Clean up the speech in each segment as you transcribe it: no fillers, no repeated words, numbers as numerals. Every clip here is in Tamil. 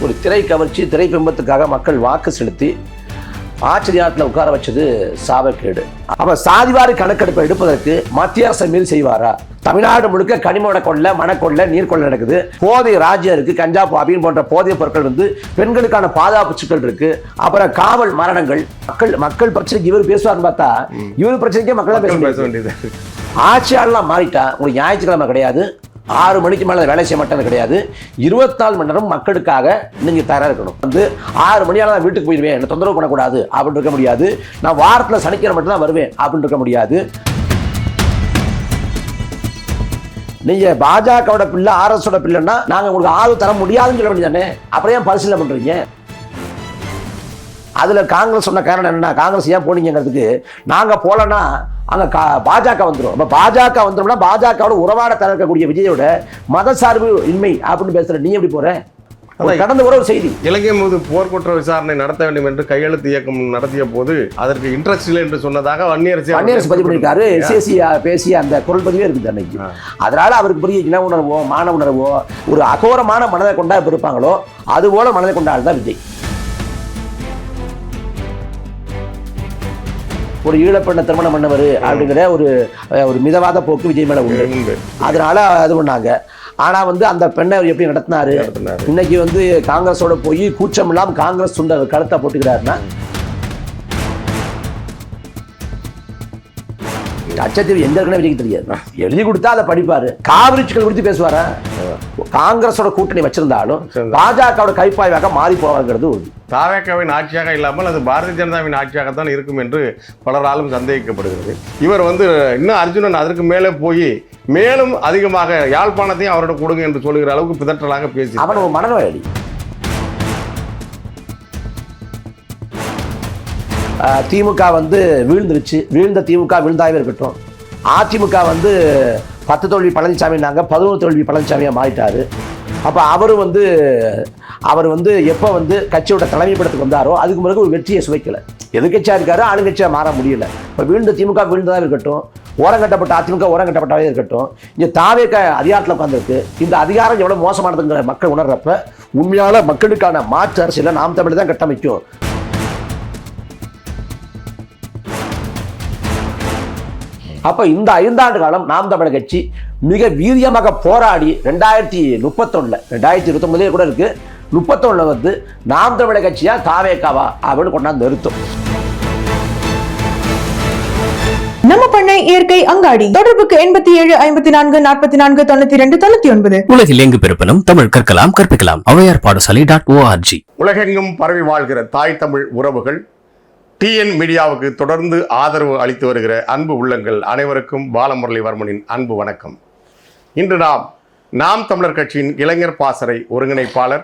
ஒரு திரை கவர்ச்சி, திரைப்பிம்பத்துக்காக மக்கள் வாக்கு செலுத்தி ஆச்சரியத்தில் உட்கார வச்சது சாபக்கேடு. அப்ப சாதிவாரி கணக்கெடுப்பை எடுப்பதற்கு மத்திய அரசை மீறி செய்வாரா? தமிழ்நாடு முழுக்க கனிம கொள்ள, மணக்கொள்ள, நீர்கொள்ள நடக்குது. போதைய ராஜ்யம் இருக்கு, கஞ்சா பாபின் போன்ற போதைய பொருட்கள் வந்து பெண்களுக்கான பாதுகாப்பு சிக்கல் இருக்கு. அப்புறம் காவல் மரணங்கள். மக்கள் பிரச்சனைக்கு இவர் பேசுவார்னு பார்த்தா இவர் பிரச்சனைக்கே மக்கள் பேச வேண்டியது. ஆட்சியாளர்லாம் மாறிட்டா உங்களுக்கு ஞாயிற்றுக்கிழமை கிடையாது, 6 மணிக்கு மேலே வேலை செய்ய மாட்டேன்னு கிடையாது. 24 மணி நேரம் மக்களுக்காக நீங்கள் தயாராக இருக்கணும். வந்து 6 மணியால் நான் வீட்டுக்கு போயிடுவேன், என்னை தொந்தரவு பண்ணக்கூடாது அப்படின்னு இருக்க முடியாது. நான் வாரத்தில் சனிக்கிழமை மட்டும் தான் வருவேன் அப்படின்னு இருக்க முடியாது. நீங்கள் பாஜகவோட பிள்ளை, ஆர்எஸோட பிள்ளைன்னா நாங்கள் உங்களுக்கு ஆதரவு தர முடியாதுன்னு சொல்ல வேண்டியதானே. அப்புறம் ஏன் பரிசீலனை பண்ணுறீங்க? அதில் காங்கிரஸ் சொன்ன காரணம் என்னன்னா, காங்கிரஸ் ஏன் போனீங்கிறதுக்கு, நாங்கள் போகலன்னா அங்கே பாஜக வந்துடும். இப்போ பாஜக வந்துடும்னா பாஜகவோட உறவாட தவிர்க்கக்கூடிய விஜயோட மதசார்பு இன்மை அப்படின்னு பேசுகிற நீ எப்படி போகிற? கடந்த ஒரு செய்தி, இலங்கை மீது போர்க்குற்ற விசாரணை நடத்த வேண்டும் என்று கையெழுத்து இயக்கம் நடத்திய போது அதற்கு இன்ட்ரெஸ்ட் இல்லை என்று சொன்னதாக வன்னியரசு பதிவு பண்ணியிருக்காரு. பேசிய அந்த குரல் பதிவே இருக்குது அன்னைக்கு. அதனால அவருக்கு பெரிய இன உணர்வோ, மான உணர்வோ, ஒரு அகோரமான மனதை கொண்டா இருப்பாங்களோ அது போல மனதை கொண்டாள் தான் விஜய். ஒரு ஈழப்பெண்ணை திருமணம் பண்ணவர் அப்படிங்கிற ஒரு மிதவாத போக்கு விஜய் மேல உண்டு. அதனால அது பண்ணாங்க. ஆனா வந்து அந்த பெண்ணை எப்படி நடத்தினாரு? இன்னைக்கு வந்து காங்கிரஸோட போய் கூச்சம் இல்லாம காங்கிரஸ் சுண்ட கருத்தை போட்டுக்கிறாருன்னா அச்சத்தீவு எந்த இருக்குன்னு விஜய்க்கு தெரியாது. எழுதி கொடுத்தா அதை படிப்பாரு. காவிரி சிக்கல் குறித்து பேசுவாரா? காங்கிரஸோட கூட்டணி வச்சிருந்தாலும் பாஜகவோட கைப்பாய்வாக மாறி போவாங்கிறது உறுதி. தாவேக்காவின் ஆட்சியாக இல்லாமல் அது பாரதிய ஜனதாவின் ஆட்சியாகத்தான் இருக்கும் என்று பலராலும் சந்தேகிக்கப்படுகிறது. இவர் வந்து இன்னும் அர்ஜுனன் அதற்கு மேலே போய் மேலும் அதிகமாக யாழ்ப்பாணத்தையும் அவரோட கொடுங்க என்று சொல்லுகிற அளவுக்கு பிதற்றலாக பேசி அவன் ஒரு மனநோயாளி. திமுக வந்து வீழ்ந்துருச்சு. வீழ்ந்த திமுக வீழ்ந்தாவே இருக்கட்டும். அதிமுக வந்து 10 தோல்வி பழனிசாமினாங்க, 11 தோல்வி பழனிசாமியாக மாறிட்டாரு. அப்போ அவர் வந்து எப்போ வந்து கட்சியோட தலைமைப்படத்துக்கு வந்தாரோ அதுக்கு பிறகு ஒரு வெற்றியை சுவைக்கலை. எதிர்கட்சியாக இருக்காரு, ஆளுங்கட்சியாக மாற முடியல. இப்போ வீழ்ந்த திமுக வீழ்ந்ததாக இருக்கட்டும், ஓரங்கட்டப்பட்ட அதிமுக ஓரங்கட்டப்பட்டாவே இருக்கட்டும், இங்கே தாவேக அதிகாரத்தில் உட்காந்துருக்கு. இந்த அதிகாரம் எவ்வளோ மோசமானதுங்கிற மக்கள் உணர்றப்ப உண்மையான மக்களுக்கான மாற்று அரசியலை நாம் தமிழ் தான் கட்டமைக்கும். அப்போ இந்த 5 ஆண்டு காலம் நாம் தமிழர் கட்சி மிக வீரியமாக போராடி 2031 2029 கூட இருக்கு, 31 வந்து நாம் தமிழர் கட்சியா தாவேக்காவா அப்படின்னு கொண்டாந்து நிறுத்தும். நம்ம பண்ணை இயற்கை அங்காடி. தொடர்புக்கு 87 54 44 92 99. உலகில் எங்கு பிறப்பினும் தமிழ் கற்கலாம், கற்பிக்கலாம். ஔவையார் பாடசாலை.org. உலகெங்கும் பரவி வாழ்கிற தாய் தமிழ் உறவுகள் டிஎன் மீடியாவுக்கு தொடர்ந்து ஆதரவு அளித்து வருகிற அன்பு உள்ளங்கள் அனைவருக்கும் பாலமுரளிவர்மனின் அன்பு வணக்கம். இன்று நாம் தமிழர் கட்சியின் இளைஞர் பாசறை ஒருங்கிணைப்பாளர்,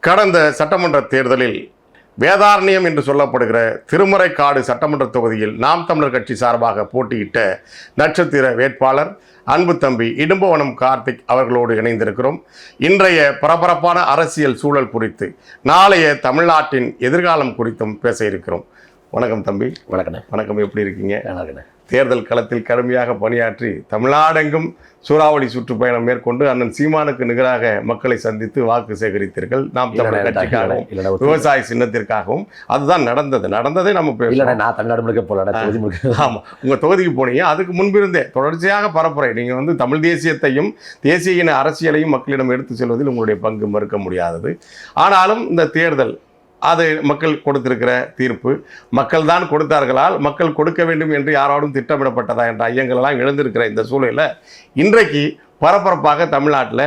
கடந்த சட்டமன்ற தேர்தலில் வேதாரண்யம் என்று சொல்லப்படுகிற திருமறைக்காடு சட்டமன்ற தொகுதியில் நாம் தமிழர் கட்சி சார்பாக போட்டியிட்ட நட்சத்திர வேட்பாளர் அன்பு தம்பி இடும்பவனம் கார்த்திக் அவர்களோடு இணைந்திருக்கிறோம். இன்றைய பரபரப்பான அரசியல் சூழல் குறித்து, நாளைய தமிழ்நாட்டின் எதிர்காலம் குறித்தும் பேச இருக்கிறோம். வணக்கம் தம்பி. வணக்கம். வணக்கம். எப்படி இருக்கீங்க? தேர்தல் களத்தில் கடுமையாக பணியாற்றி தமிழ்நாடெங்கும் சூறாவளி சுற்றுப்பயணம் மேற்கொண்டு அண்ணன் சீமானுக்கு நிகராக மக்களை சந்தித்து வாக்கு சேகரித்தீர்கள். நாம் தமிழர் கட்சிக்காகவும் விவசாய சின்னத்திற்காகவும். அதுதான் நடந்ததை நம்ம ஆமா, உங்க தொகுதிக்கு போனீங்க. அதுக்கு முன்பிருந்தே தொடர்ச்சியாக பரப்புரை. நீங்க வந்து தமிழ் தேசியத்தையும் தேசிய இன அரசியலையும் மக்களிடம் எடுத்து செல்வதில் உங்களுடைய பங்கு மறுக்க முடியாதது. ஆனாலும் இந்த தேர்தல் அது மக்கள் கொடுத்திருக்கிற தீர்ப்பு, மக்கள் தான் கொடுத்தார்களால் மக்கள் கொடுக்க வேண்டும் என்று யாரோடும் திட்டமிடப்பட்டதா என்ற ஐயங்கள் எல்லாம் எழுந்திருக்கிற இந்த சூழலில் இன்றைக்கு பரபரப்பாக தமிழ்நாட்டில்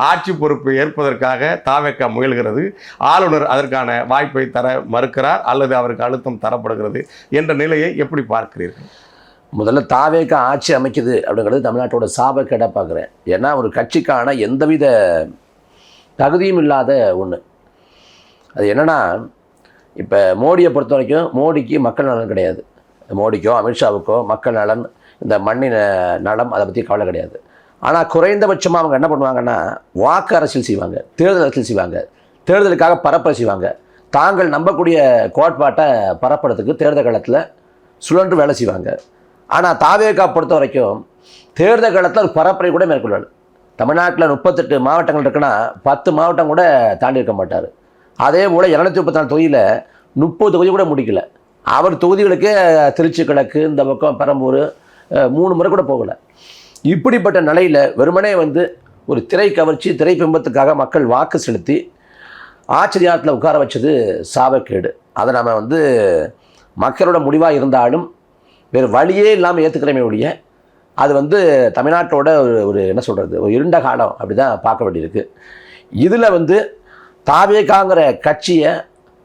ஆட்சி பொறுப்பை ஏற்பதற்காக தாவேக்கா முயல்கிறது. ஆளுநர் அதற்கான வாய்ப்பை தர மறுக்கிறார் அல்லது அவருக்கு அழுத்தம் தரப்படுகிறது என்ற நிலையை எப்படி பார்க்கிறீர்கள்? முதல்ல தாவேக்கா ஆட்சி அமைக்குது அப்படிங்கிறது தமிழ்நாட்டோட சாபக்கேடாக பார்க்குறேன். ஏன்னா ஒரு கட்சிக்கான எந்தவித தகுதியும் இல்லாத ஒன்று. அது என்னென்னா, இப்போ மோடியை பொறுத்த வரைக்கும் மோடிக்கு மக்கள் நலன் கிடையாது. மோடிக்கோ அமித்ஷாவுக்கோ மக்கள் நலன், இந்த மண்ணின் நலம், அதை பற்றி கவலை கிடையாது. ஆனால் குறைந்தபட்சமாக அவங்க என்ன பண்ணுவாங்கன்னா, வாக்கு அரசியல் செய்வாங்க, தேர்தல் அரசியல் செய்வாங்க, தேர்தலுக்காக பரப்புரை செய்வாங்க. தாங்கள் நம்பக்கூடிய கோட்பாட்டை பரப்புறதுக்கு தேர்தல் காலத்தில் சுழன்று வேலை செய்வாங்க. ஆனால் தாவேக்கா பொறுத்த வரைக்கும் தேர்தல் காலத்தில் ஒரு பரப்புரை கூட மேற்கொள்ளாது. தமிழ்நாட்டில் 38 மாவட்டங்கள் இருக்குன்னா 10 மாவட்டம் கூட தாண்டி இருக்க மாட்டார். அதே போல் 234 தொகுதியில் 30 தொகுதி கூட முடிக்கல. அவர் தொகுதிகளுக்கே திருச்சி கிழக்கு, இந்த பக்கம் பெரம்பூர் 3 முறை கூட போகலை. இப்படிப்பட்ட நிலையில் வெறுமனே வந்து ஒரு திரை கவர்ச்சி, திரை பிம்பத்துக்காக மக்கள் வாக்கு செலுத்தி ஆச்சரியத்தில் உட்கார வச்சது சாபக்கேடு. அதை நம்ம வந்து மக்களோட முடிவாக இருந்தாலும் வேறு வழியே இல்லாமல் ஏற்றுக்கிறமே ஒழிய அது வந்து தமிழ்நாட்டோட ஒரு என்ன சொல்கிறது, ஒரு இருண்ட காலம் அப்படி தான் பார்க்க வேண்டியிருக்கு. இதில் வந்து தாவேகாங்கிற கட்சியை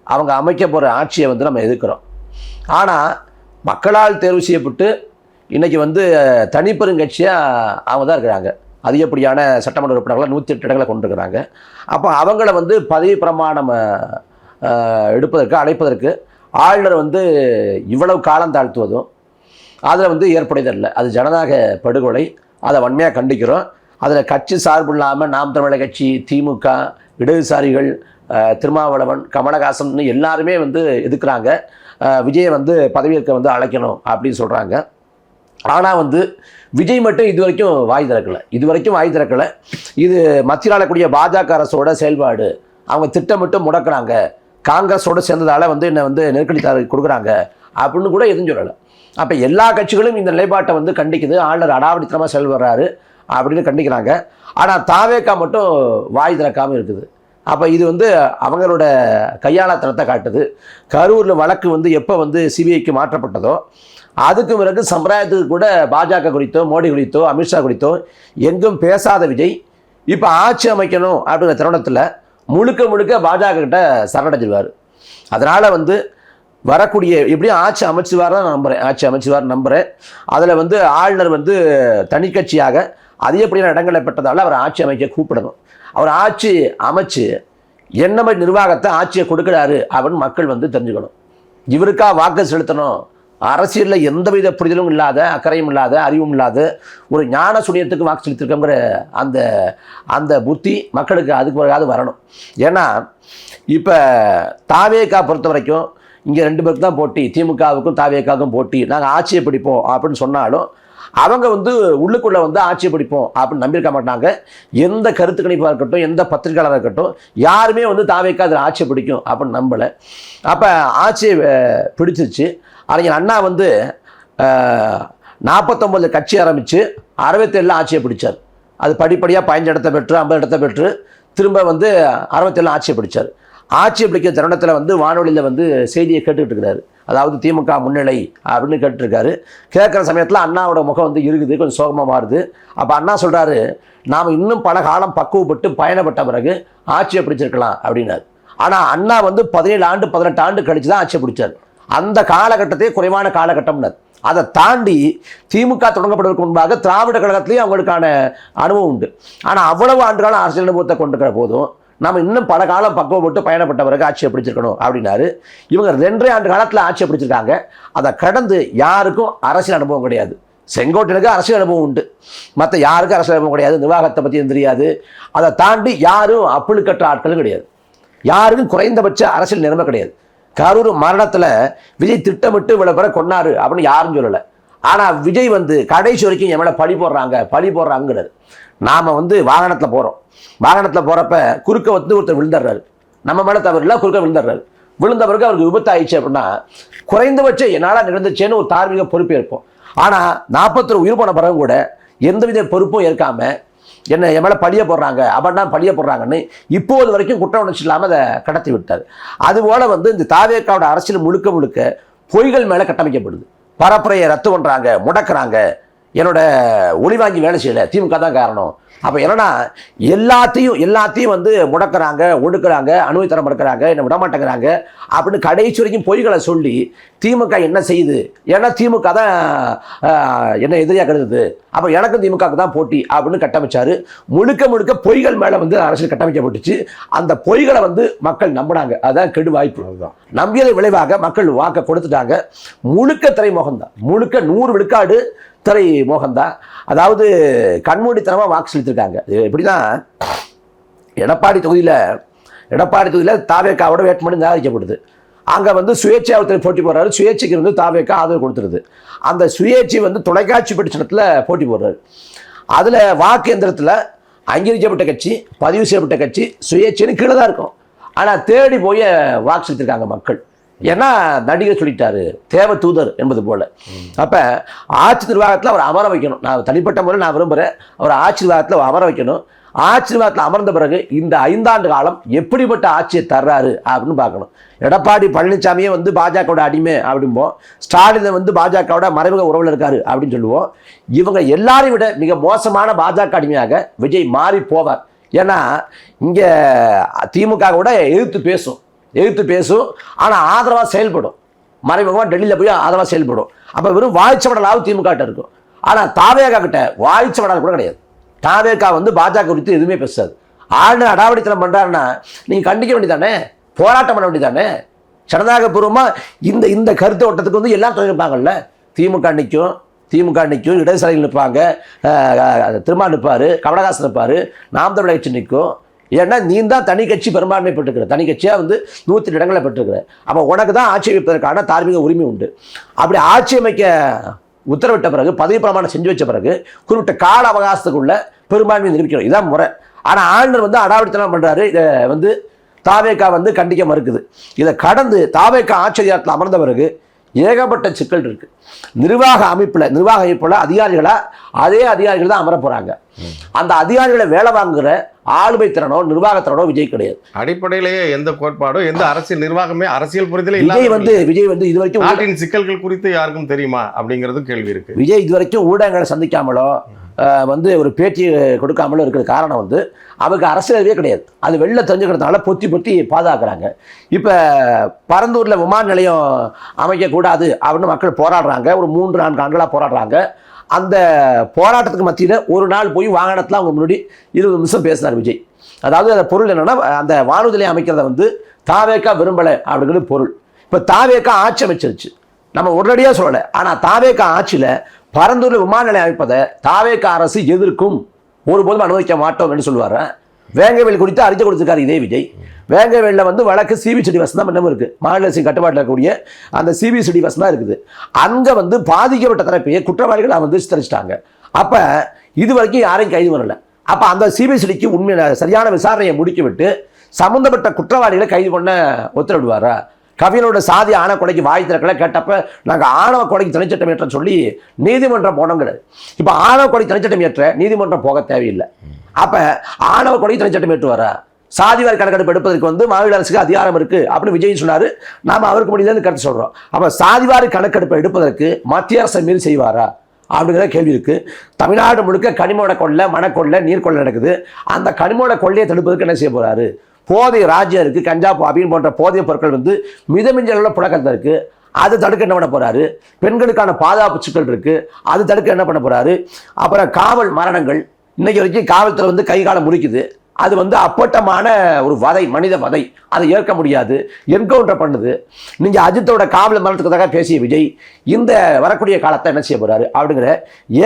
அவங்க அமைக்க போகிற ஆட்சியை வந்து நம்ம எதிர்க்கிறோம். ஆனால் மக்களால் தேர்வு செய்யப்பட்டு இன்றைக்கி வந்து தனிப்பெருங்கட்சியாக அவங்க தான் இருக்கிறாங்க. அதிகப்படியான சட்டமன்ற உறுப்பினர்களை 108 இடங்களை கொண்டிருக்கிறாங்க. அப்போ அவங்கள வந்து பதவி பிரமாணம் எடுப்பதற்கு, அழைப்பதற்கு ஆளுநர் வந்து இவ்வளவு காலம் தாழ்த்துவதும் அதில் வந்து ஏற்புடையதில்லை. அது ஜனநாயக படுகொலை. அதை வன்மையாக கண்டிக்கிறோம். அதில் கட்சி சார்பு இல்லாமல் நாம் தமிழர் கட்சி, திமுக, இடதுசாரிகள், திருமாவளவன், கமலஹாசன் எல்லாருமே வந்து எதிர்க்கிறாங்க. விஜயை வந்து பதவியேற்க வந்து அழைக்கணும் அப்படின்னு சொல்கிறாங்க. ஆனால் வந்து விஜய் மட்டும் இது வரைக்கும் வாய் திறக்கலை. இது மத்தியில் ஆளக்கூடிய பாஜக அரசோட செயல்பாடு. அவங்க திட்டமிட்டு முடக்கிறாங்க, காங்கிரஸோடு சேர்ந்ததால் வந்து என்னை வந்து நெருக்கடி கொடுக்குறாங்க அப்படின்னு கூட எதுவும் சொல்லலை. அப்போ எல்லா கட்சிகளும் இந்த நிலைப்பாட்டை வந்து கண்டிக்குது. ஆளுநர் அடாவடித்தனமாக செயல்படுறாரு அப்படின்னு கண்டிக்கிறாங்க. ஆனால் தாவேகா மட்டும் வாய் திறக்காமல் இருக்குது. அப்போ இது வந்து அவங்களோட கையாளத்தனத்தை காட்டுது. கரூரில் வழக்கு வந்து எப்போ வந்து சிபிஐக்கு மாற்றப்பட்டதோ அதுக்கு பிறகு சம்பிரதாயத்துக்கு கூட பாஜக குறித்தோ, மோடி குறித்தோ, அமித்ஷா குறித்தோ எங்கும் பேசாத விஜய் இப்போ ஆட்சி அமைக்கணும் அப்படிங்கிற தருணத்தில் முழுக்க பாஜக கிட்ட சரணடைஞ்சிருவார். அதனால் வந்து வரக்கூடிய எப்படியும் ஆட்சி அமைச்சுவார் நம்புகிறேன். அதில் வந்து ஆளுநர் வந்து தனிக்கட்சியாக அதிகப்படியான இடங்களை பெற்றதால் அவர் ஆட்சி அமைக்க கூப்பிடணும். அவர் ஆட்சி அமைச்சு என்ன மாதிரி நிர்வாகத்தை ஆட்சியை கொடுக்குறாரு அப்படின்னு மக்கள் வந்து தெரிஞ்சுக்கணும். இவருக்காக வாக்கு செலுத்தணும். அரசியலில் எந்தவித புரிதலும் இல்லாத, அக்கறையும் இல்லாத, அறிவும் இல்லாத ஒரு ஞான சுனியத்துக்கு வாக்கு செலுத்திருக்கோங்கிற அந்த புத்தி மக்களுக்கு அதுக்கு பிறகாவது வரணும். ஏன்னா இப்போ தாவேகா பொறுத்த வரைக்கும் இங்கே 2 பேருக்கு தான் போட்டி, திமுகவுக்கும் தாவேகாவுக்கும் போட்டி, நாங்கள் ஆட்சியை பிடிப்போம் அப்படின்னு சொன்னாலும் அவங்க வந்து உள்ளுக்குள்ளே வந்து ஆட்சியை பிடிப்போம் அப்படின்னு நம்பியிருக்க மாட்டாங்க. எந்த கருத்து கணிப்பாக இருக்கட்டும், எந்த பத்திரிகையாளராக இருக்கட்டும், யாருமே வந்து தாவேகா அதில் ஆட்சியை பிடிக்கும் அப்படின்னு நம்பலை. அப்போ ஆட்சியை பிடிச்சிருச்சு. அறிஞர் அண்ணா வந்து 49 கட்சி ஆரம்பித்து 67 ஆட்சியை பிடிச்சார். அது படிப்படியாக 15 இடத்தை பெற்று 50 இடத்தை பெற்று திரும்ப வந்து 67 ஆட்சியை பிடிச்சார். ஆட்சியை பிடிக்கிற தருணத்தில் வந்து வானொலியில் வந்து செய்தியை கேட்டுக்கிட்டு இருக்கிறாரு. அதாவது திமுக முன்னிலை அப்படின்னு கேட்டுருக்காரு. கேட்குற சமயத்தில் அண்ணாவோட முகம் வந்து இருக்குது, கொஞ்சம் சோகமாக மாறுது. அப்போ அண்ணா சொல்கிறாரு, நாம் இன்னும் பல காலம் பக்குவப்பட்டு பயணப்பட்ட பிறகு ஆட்சியை பிடிச்சிருக்கலாம் அப்படின்னாரு. ஆனால் அண்ணா வந்து 17 ஆண்டு 18 ஆண்டு கழித்து தான் ஆட்சியை பிடிச்சார். அந்த காலகட்டத்தையே குறைவான காலகட்டம்னார். அதை தாண்டி திமுக தொடங்கப்படுவதற்கு முன்பாக திராவிட கழகத்திலையும் அவங்களுக்கான அனுபவம் உண்டு. ஆனால் அவ்வளவு ஆண்டுகாலம் அரசியல் அனுபவத்தை கொண்டிருக்கிற போதும் நம்ம இன்னும் பல காலம் பக்குவப்பட்டு பயணப்பட்ட பிறகு ஆட்சியை பிடிச்சிருக்கணும் அப்படின்னாரு. இவங்க 2.5 ஆண்டு காலத்தில் ஆட்சியை பிடிச்சிருக்காங்க. அதை கடந்து யாருக்கும் அரசியல் அனுபவம் கிடையாது. செங்கோட்டையனுக்கு அரசியல் அனுபவம் உண்டு, மற்ற யாருக்கும் அரசியல் அனுபவம் கிடையாது. நிர்வாகத்தை பற்றியும் தெரியாது. அதை தாண்டி யாரும் அப்புழுக்கற்ற ஆட்களும் கிடையாது. யாருக்கும் குறைந்தபட்ச அரசியல் நிலைமை கிடையாது. கரூர் மரணத்தில் விஜய் திட்டமிட்டு இவ்வளோ பேரை கொன்னாரு அப்படின்னு யாரும் சொல்லலை. ஆனால் விஜய் வந்து கடைசி வரைக்கும் என் மேலே பழி போடுறாங்கிறாரு. நாம் வந்து வாகனத்தில் போகிறப்ப குறுக்க வந்து ஒருத்தர் விழுந்துடுறாரு. நம்ம மேலே தவறு இல்லை, குறுக்க விழுந்துடுறாரு. விழுந்த பிறகு அவருக்கு விபத்து ஆயிடுச்சு அப்படின்னா குறைந்தபட்சம் என்னால் நிகழ்ந்துச்சேன்னு ஒரு தார்மீக பொறுப்பு ஏற்போம். ஆனால் 41 உயிர் போன பிறகு கூட எந்தவித பொறுப்பும் ஏற்காமல் என் மேலே பழிய போடுறாங்கன்னு இப்போது வரைக்கும் குற்ற உணர்ச்சி இல்லாமல் அதை கடத்தி விட்டார். அதுபோல் வந்து இந்த தாவேக்காவோட அரசியல் முழுக்க பொய்கள் மேலே கட்டமைக்கப்படுது. பரப்புரையை ரத்து பண்ணுறாங்க, முடக்கிறாங்க. என்னோட ஒளி வாங்கி வேலை செய்யலை, திமுக தான் காரணம். அப்போ என்னன்னா எல்லாத்தையும் வந்து முடக்கிறாங்க, ஒடுக்குறாங்க, அனுமதி மறுக்கிறாங்க, என்னை விடமாட்டேங்கிறாங்க அப்படின்னு கடைசி வரைக்கும் பொய்களை சொல்லி திமுக என்ன செய்யுது, ஏன்னா திமுக தான் என்ன எதிரியாக கருதுது, அப்போ எனக்கும் திமுகவுக்கு தான் போட்டி அப்படின்னு கட்டமைச்சாரு. முழுக்க பொய்கள் மேலே வந்து அரசியல் கட்டமைக்கப்பட்டுச்சு. அந்த பொய்களை வந்து மக்கள் நம்பினாங்க. அதுதான் கெடு வாய்ப்பு. அதுதான் நம்பியதை விளைவாக மக்கள் வாக்கை கொடுத்துட்டாங்க. முழுக்க திரைமுகம்தான், முழுக்க 100 விழுக்காடு திரை மோகன்தான். அதாவது கண்மூடித்தனமாக வாக்கு செலுத்திருக்காங்க. எப்படின்னா எடப்பாடி தொகுதியில் தாவேக்காவோட வேட்புமனு நிராகரிக்கப்படுது. அங்கே வந்து சுயேட்சை ஒருத்தர் போட்டி போடுறாரு. சுயேட்சைக்கு வந்து தாவேக்கா ஆதரவு கொடுத்துருது. அந்த சுயேட்சை வந்து தொலைக்காட்சி பிரச்சனத்தில் போட்டி போடுறாரு. அதில் வாக்கு எந்திரத்தில் அங்கீகரிக்கப்பட்ட கட்சி, பதிவு செய்யப்பட்ட கட்சி, சுயேட்சைன்னு கீழே தான் இருக்கும். ஆனால் தேடி போய் வாக்கு செலுத்திருக்காங்க மக்கள். ஏன்னா நடிகர் சொல்லிட்டாரு, தேவ தூதர் என்பது போல. அப்போ ஆட்சி நிர்வாகத்தில் அவர் அமர வைக்கணும். நான் தனிப்பட்ட முறையில் நான் விரும்புகிறேன், அவர் ஆட்சி நிர்வாகத்தில் அமர வைக்கணும். ஆட்சி நிர்வாகத்தில் அமர்ந்த பிறகு இந்த 5 ஆண்டு காலம் எப்படிப்பட்ட ஆட்சியை தர்றாரு அப்படின்னு பார்க்கணும். எடப்பாடி பழனிசாமியே வந்து பாஜகவோட அடிமை அப்படிம்போம், ஸ்டாலினை வந்து பாஜகவோட மறைமுக உறவில் இருக்காரு அப்படின்னு சொல்லுவோம். இவங்க எல்லாரையும் விட மிக மோசமான பாஜக அடிமையாக விஜய் மாறி போவார். ஏன்னா இங்கே திமுக கூட எதிர்த்து பேசும், ஆனால் ஆதரவாக செயல்படும். மறைமுகமாக டெல்லியில் போய் ஆதரவாக செயல்படும். அப்போ வெறும் வாய்ச்சவடலாவது திமுக கிட்ட இருக்கும். ஆனால் தாவேகா கிட்ட வாய்ச்சவடல் கூட கிடையாது. தாவேகா வந்து பாஜக குறித்து எதுவுமே பேசாது. ஆளுநர் அடாவடித்தனம் பண்ணுறாருன்னா நீங்கள் கண்டிக்க வேண்டியதானே, போராட்டம் பண்ண வேண்டியதானே. ஜனநாயகபூர்வமாக இந்த கருத்து ஓட்டத்துக்கு வந்து எல்லாம் தொழில்ப்பாங்கல்ல. திமுக நிற்கும், இடதுசாரிகள் நிற்பாங்க, திருமா நிற்பார், கமலஹாசன் நிற்பார், நாம் தமிழர் கட்சி நிற்கும். ஏன்னா நீ தான் தனி கட்சி பெரும்பான்மை பெற்றுக்கிற, தனி கட்சியாக வந்து 102 இடங்களை பெற்றுக்கிற. அப்போ உனக்கு தான் ஆட்சி அமைப்பதற்கான தார்மீக உரிமை உண்டு. அப்படி ஆட்சி அமைக்க உத்தரவிட்ட பிறகு, பதவி பிரமாணம் செஞ்சு வச்ச பிறகு குறிப்பிட்ட கால அவகாசத்துக்குள்ள பெரும்பான்மை நிரூபிக்கணும். இதான் முறை. ஆனால் ஆளுநர் வந்து அடாவடித்தனம் பண்ணுறாரு. இதை வந்து தாவேகா வந்து கண்டிக்க மறுக்குது. இதை கடந்து தாவேகா ஆட்சி அதிகாரத்தில் அமர்ந்த பிறகு ஏகப்பட்ட சிக்கல் இருக்கு. நிர்வாக அமைப்புல அதே அதிகாரிகள் தான் அமர போறாங்க. அந்த அதிகாரிகளை வேலை வாங்குற ஆளுமை திறனோ நிர்வாகத்திறனோ விஜய் கிடையாது. அடிப்படையிலேயே எந்த கோட்பாடோ எந்த அரசியல் நிர்வாகமே அரசியல் புரிதலே விஜய் வந்து இதுவரைக்கும் நாட்டின் சிக்கல்கள் குறித்து யாருக்கும் தெரியுமா அப்படிங்கிறது கேள்வி இருக்கு. விஜய் இதுவரைக்கும் ஊடகங்களை சந்திக்காமலோ வந்து ஒரு பேட்டி கொடுக்காமலும் இருக்கிற காரணம் வந்து அவருக்கு அரசியலே கிடையாது. அது வெளில தெரிஞ்சுக்கிறதுனால பொத்தி பாதுகாக்கிறாங்க. இப்போ பரந்தூரில் விமான நிலையம் அமைக்கக்கூடாது அப்படின்னு மக்கள் போராடுறாங்க. ஒரு 3-4 ஆண்டுகளாக போராடுறாங்க. அந்த போராட்டத்துக்கு மத்தியில் ஒரு நாள் போய் வாகனத்தில் அவங்க முன்னாடி 20 நிமிஷம் பேசினார் விஜய். அதாவது அந்த பொருள் என்னென்னா, அந்த வானூர்தி நிலையம் அமைக்கிறத வந்து தாவேகா விரும்பலை அப்படிங்கிறது பொருள். இப்போ தாவேகா ஆட்சி அமைச்சிருச்சு, நம்ம உடனடியாக சொல்லலை. ஆனால் தாவேகா ஆட்சியில் பரந்தூரில் விமான நிலையம் அமைப்பதை தாவேகா அரசு எதிர்க்கும், ஒருபோதும் அனுமதிக்க மாட்டோம் என்று சொல்லுவார். வேங்கவேல் குறித்து அறிக்கை கொடுத்துருக்காரு இதே விஜய். வேங்கவேலில் வந்து வழக்கு சிபிசிடி வசம் தான் இன்னமும் இருக்குது. மாநில அரசின் கட்டுப்பாட்டில் இருக்கக்கூடிய அந்த சிபிசிடி வசம் தான் இருக்குது. அங்கே வந்து பாதிக்கப்பட்ட தரப்பையே குற்றவாளிகள் வந்து சித்தரிச்சிட்டாங்க. அப்போ இது வரைக்கும் யாரையும் கைது பண்ணலை. அப்போ அந்த சிபிசிடிக்கு உண்மையான சரியான விசாரணையை முடிக்க விட்டு சம்மந்தப்பட்ட குற்றவாளிகளை கைது பண்ண உத்தரவிடுவாரா? கவினோட சாதி ஆணவ கொலைக்கு வாய் திறக்கல கேட்டப்ப நாங்கள் ஆணவ கொலைக்கு தனிச்சட்டம் ஏற்ற சொல்லி நீதிமன்றம் போனோங்கிறது. இப்போ ஆணவ கொலைக்கு தனிச்சட்டம் ஏற்ற நீதிமன்றம் போக தேவையில்லை. அப்போ ஆணவ கொலைக்கு தனிச்சட்டம் ஏற்றுவாரா? சாதிவாரி கணக்கெடுப்பு எடுப்பதற்கு வந்து மாநில அரசுக்கு அதிகாரம் இருக்கு அப்படின்னு விஜய் சொன்னார். நாம் அவருக்கு முடியலன்னு கருத்து சொல்கிறோம். அப்போ சாதிவாரி கணக்கெடுப்பை எடுப்பதற்கு மத்திய அரசை மீறி செய்வாரா அப்படிங்கிற கேள்வி இருக்கு. தமிழ்நாடு முழுக்க கனிமோட கொள்ளை, மணக்கொள்ளை, நீர்கொள்ளை நடக்குது. அந்த கனிமோட கொள்ளையை தடுப்பதற்கு என்ன செய்ய போறாரு? போதை ராஜ்யம் இருக்கு, கஞ்சா அப்படின்னு போன்ற போதைய பொருட்கள் வந்து மிதமிஞ்சல புழக்கத்தில் இருக்கு. அது தடுக்க என்ன பண்ண போறாரு? பெண்களுக்கான பாதுகாப்பு சிக்கல் இருக்கு, அது தடுக்க என்ன பண்ண போறாரு? அப்புறம் காவல் மரணங்கள், இன்னைக்கு வரைக்கும் காவல்துறை வந்து கை காலம் முறிக்குது. அது வந்து அப்பட்டமான ஒரு வதை, மனித வதை. அதை ஏற்க முடியாது, என்கவுண்டர் பண்ணுது. நீங்கள் அஜித்தோட காவல் மரணத்துக்காக பேசிய விஜய் இந்த வரக்கூடிய காலத்தை என்ன செய்ய போறாரு அப்படிங்கிற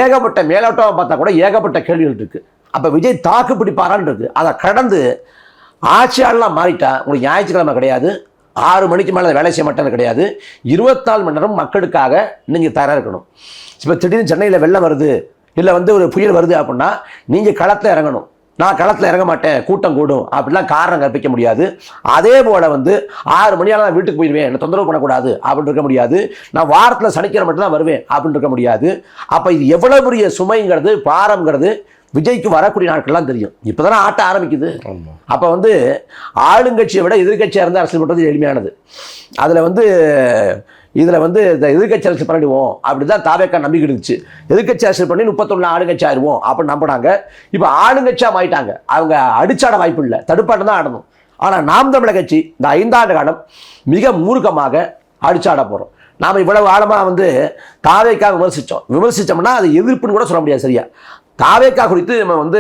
ஏகப்பட்ட மேலோட்டமாக பார்த்தா கூட ஏகப்பட்ட கேள்விகள் இருக்கு. அப்போ விஜய் தாக்கு பிடிப்பாரான்னு இருக்கு. அதை கடந்து ஆட்சியாளர்லாம் மாறிட்டா உங்களுக்கு ஞாயிற்றுக்கிழமை கிடையாது, 6 மணிக்கு மேலே வேலை செய்ய மாட்டேன்னு கிடையாது, 24 மணி நேரம் மக்களுக்காக நீங்கள் தயாராக இருக்கணும். இப்போ திடீர்னு சென்னையில் வெள்ளம் வருது, இல்லை வந்து ஒரு புயல் வருது அப்படின்னா நீங்கள் களத்தில் இறங்கணும். நான் களத்தில் இறங்க மாட்டேன், கூட்டம் கூடும் அப்படிலாம் காரணம் கற்பிக்க முடியாது. அதே போல் வந்து 6 மணியால் நான் வீட்டுக்கு போயிடுவேன், என்னை தொந்தரவு பண்ணக்கூடாது அப்படின்னு இருக்க முடியாது. நான் வாரத்தில் சனிக்கிழமை மட்டும் தான் வருவேன் அப்படின்னு இருக்க முடியாது. அப்போ இது எவ்வளோ பெரிய சுமைங்கிறது, பாரம்ங்கிறது விஜய்க்கு வரக்கூடிய நாட்கள்லாம் தெரியும். இப்போ தானே ஆட்ட ஆரம்பிக்குது. அப்போ வந்து ஆளுங்கட்சியை விட எதிர்கட்சியாக இருந்து அரசியல் பண்ணுறது எளிமையானது. இதில் வந்து இந்த எதிர்கட்சி அரசியல் பண்ணிடுவோம் அப்படி தான் தாவேக்கா நம்பிக்கை இருந்துச்சு. எதிர்கட்சி அரசியல் பண்ணி 31 ஆளுங்கட்சி ஆயிடுவோம் அப்படின்னு நம்பினாங்க. இப்போ ஆளுங்கட்சியாக மாறிட்டாங்க. அவங்க அடிச்சாட வாய்ப்பு இல்லை, தடுப்பாட்டம் தான் ஆடணும். ஆனால் நாம் தமிழர் கட்சி இந்த 5 ஆண்டு காலம் மிக மூர்க்கமாக அடிச்சாட போகிறோம். நாம் இவ்வளவு ஆழமாக வந்து தாவேக்கா விமர்சித்தோம்னா அது எதிர்ப்புன்னு கூட சொல்ல முடியாது. சரியா தாவேக்கா குறித்து நம்ம வந்து